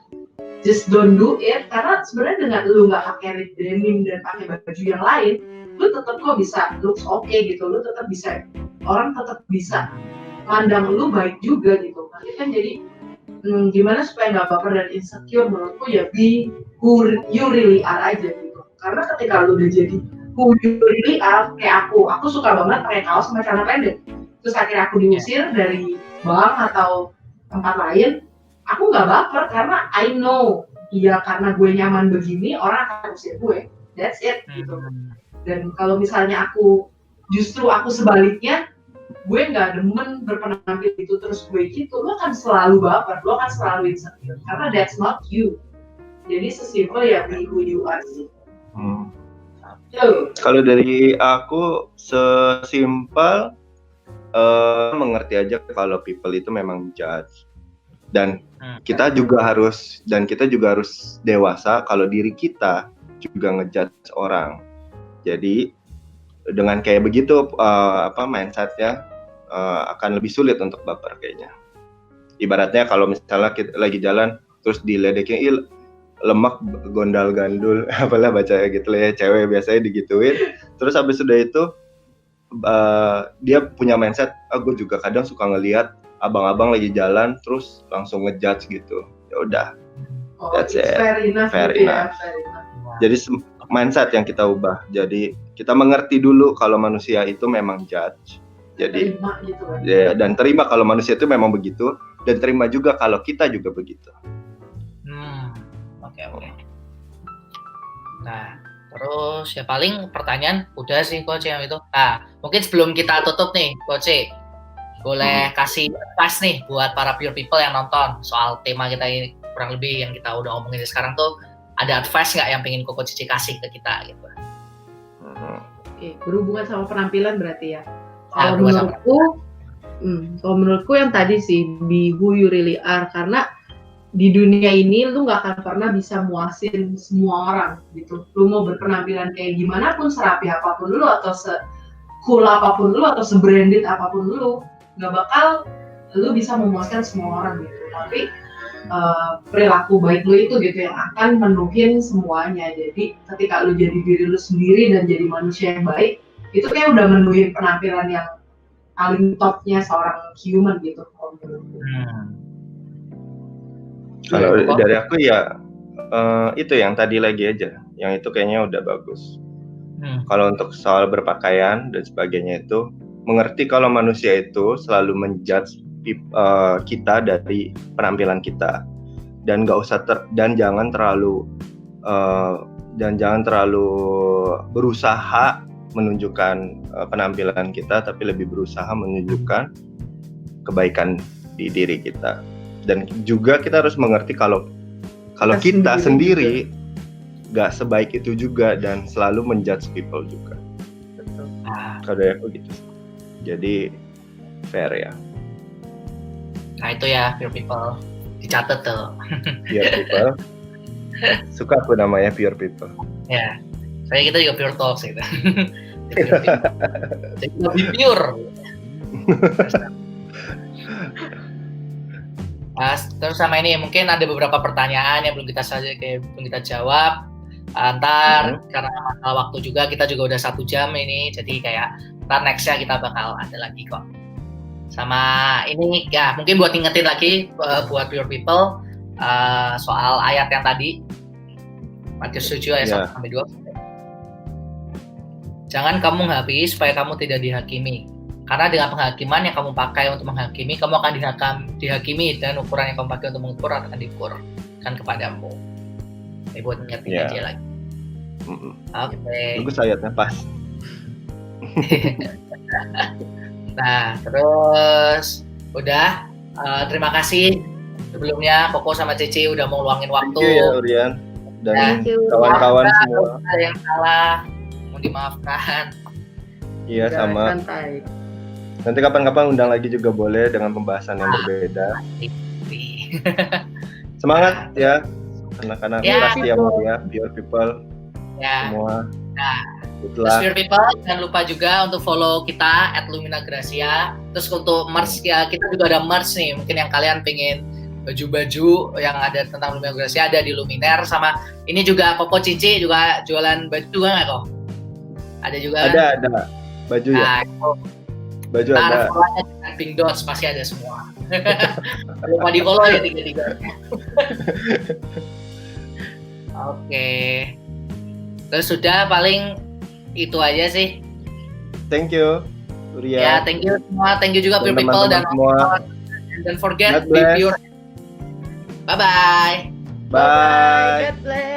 just don't do it, karena sebenarnya dengan lu nggak pakai rib denim dan pakai baju yang lain, lu tetap kok bisa looks okay gitu, lu tetap bisa, orang tetap bisa mandang lu baik juga gitu. Nanti kan jadi gimana supaya nggak baper dan insecure, menurutku ya be who you really are aja gitu. Karena ketika lu udah jadi who you really are, kayak aku suka banget pakai kaos sama celana pendek. Terus akhirnya aku diusir dari bank atau tempat lain, aku nggak baper karena I know, iya karena gue nyaman begini, orang akan usir gue. That's it gitu. Dan kalau misalnya aku sebaliknya, gue nggak demen berpenampilan itu terus gue gitu, lo akan selalu baper, lo akan selalu insecure karena that's not you. Jadi sesimpel ya be who you are sih. Kalau dari aku sesimpel mengerti aja kalau people itu memang judge, dan kita juga harus dewasa kalau diri kita juga ngejudge orang. Jadi dengan kayak begitu mindsetnya akan lebih sulit untuk baper kayaknya. Ibaratnya kalau misalnya kita lagi jalan terus diledekin, lemak gondal gandul, apalah bacanya gitu lah ya, cewek biasanya digituin. Terus habis sudah itu dia punya mindset, gue juga kadang suka ngelihat abang-abang lagi jalan terus langsung ngejudge gitu. Ya udah, that's it. Fair enough. Jadi mindset yang kita ubah. Jadi kita mengerti dulu kalau manusia itu memang judge. Jadi terima gitu kan. Ya, dan terima kalau manusia itu memang begitu, dan terima juga kalau kita juga begitu. Oke. Nah, terus ya paling pertanyaan udah sih Coach yang itu. Nah, mungkin sebelum kita tutup nih, Coach, boleh kasih advice nih buat para pure people yang nonton soal tema kita ini, kurang lebih yang kita udah omongin sekarang tuh, ada advice nggak yang pengen Coach Cici kasih ke kita gitu? Oke, berhubungan sama penampilan berarti ya. Kalau menurutku yang tadi sih, be who you really are, karena di dunia ini lu nggak akan pernah bisa muasin semua orang gitu. Lu mau berpenampilan kayak gimana pun, serapi apapun lu atau se-cool apapun lu atau se-branded apapun lu, nggak bakal lu bisa memuaskan semua orang gitu. Tapi perilaku baik lu itu gitu yang akan menuhin semuanya. Jadi ketika lu jadi diri lu sendiri dan jadi manusia yang baik, itu kayak udah menuhin penampilan yang paling topnya seorang human gitu. Kalau dari aku ya itu yang tadi lagi aja, yang itu kayaknya udah bagus. Kalau untuk soal berpakaian dan sebagainya itu mengerti kalau manusia itu selalu menjudge kita dari penampilan kita, dan nggak usah dan jangan terlalu berusaha menunjukkan penampilan kita, tapi lebih berusaha menunjukkan kebaikan di diri kita. Dan juga kita harus mengerti kalau kita sendiri nggak sebaik itu juga dan selalu menjudge people juga. Betul. Kalau dari aku gitu. Jadi fair ya. Nah itu ya, pure people. Dicatat tuh. Pure people. Suka aku namanya pure people. Ya, kita juga pure talks gitu. Jadi lebih pure. Terus sama ini mungkin ada beberapa pertanyaan yang belum kita jawab. Karena masalah waktu juga, kita juga udah 1 jam ini, jadi kayak ntar nextnya kita bakal ada lagi kok. Sama ini ya mungkin buat ingetin lagi buat pure people soal ayat yang tadi Matius 7 ayat 1-2. Jangan kamu menghakimi supaya kamu tidak dihakimi, karena dengan penghakiman yang kamu pakai untuk menghakimi, kamu akan dihakimi, dan ukuran yang kamu pakai untuk mengukur akan diukurkan kepadamu. Ini buat ingetin aja lagi. Oke. Bagus ayatnya, pas. Nah, terus udah terima kasih sebelumnya Koko sama Cici udah mau luangin waktu. Thank you ya Urian dan kawan-kawan semua. Ada yang salah, mau dimaafkan. Iya, sama. Santai. Nanti kapan-kapan undang lagi juga boleh dengan pembahasan yang berbeda. Semangat ya anak-anak pasti ya mau ya, pure people semua. Terus pure people, jangan lupa juga untuk follow kita @luminagracia. Terus untuk merch ya, kita juga ada merch nih. Mungkin yang kalian pengen baju-baju yang ada tentang Lumina Gracia ada di Luminer. Sama ini juga Koko Cici juga jualan baju juga nggak kok? Ada juga. Ada baju ya. Baju ada. Pink Dots pasti ada semua. Lupa di follow ya 3-3. Oke. Terus sudah paling itu aja sih. Thank you, Urian. Ya, thank you semua. Thank you juga pure people dan semua. Don't forget be pure. Bye-bye. Bye. God bless.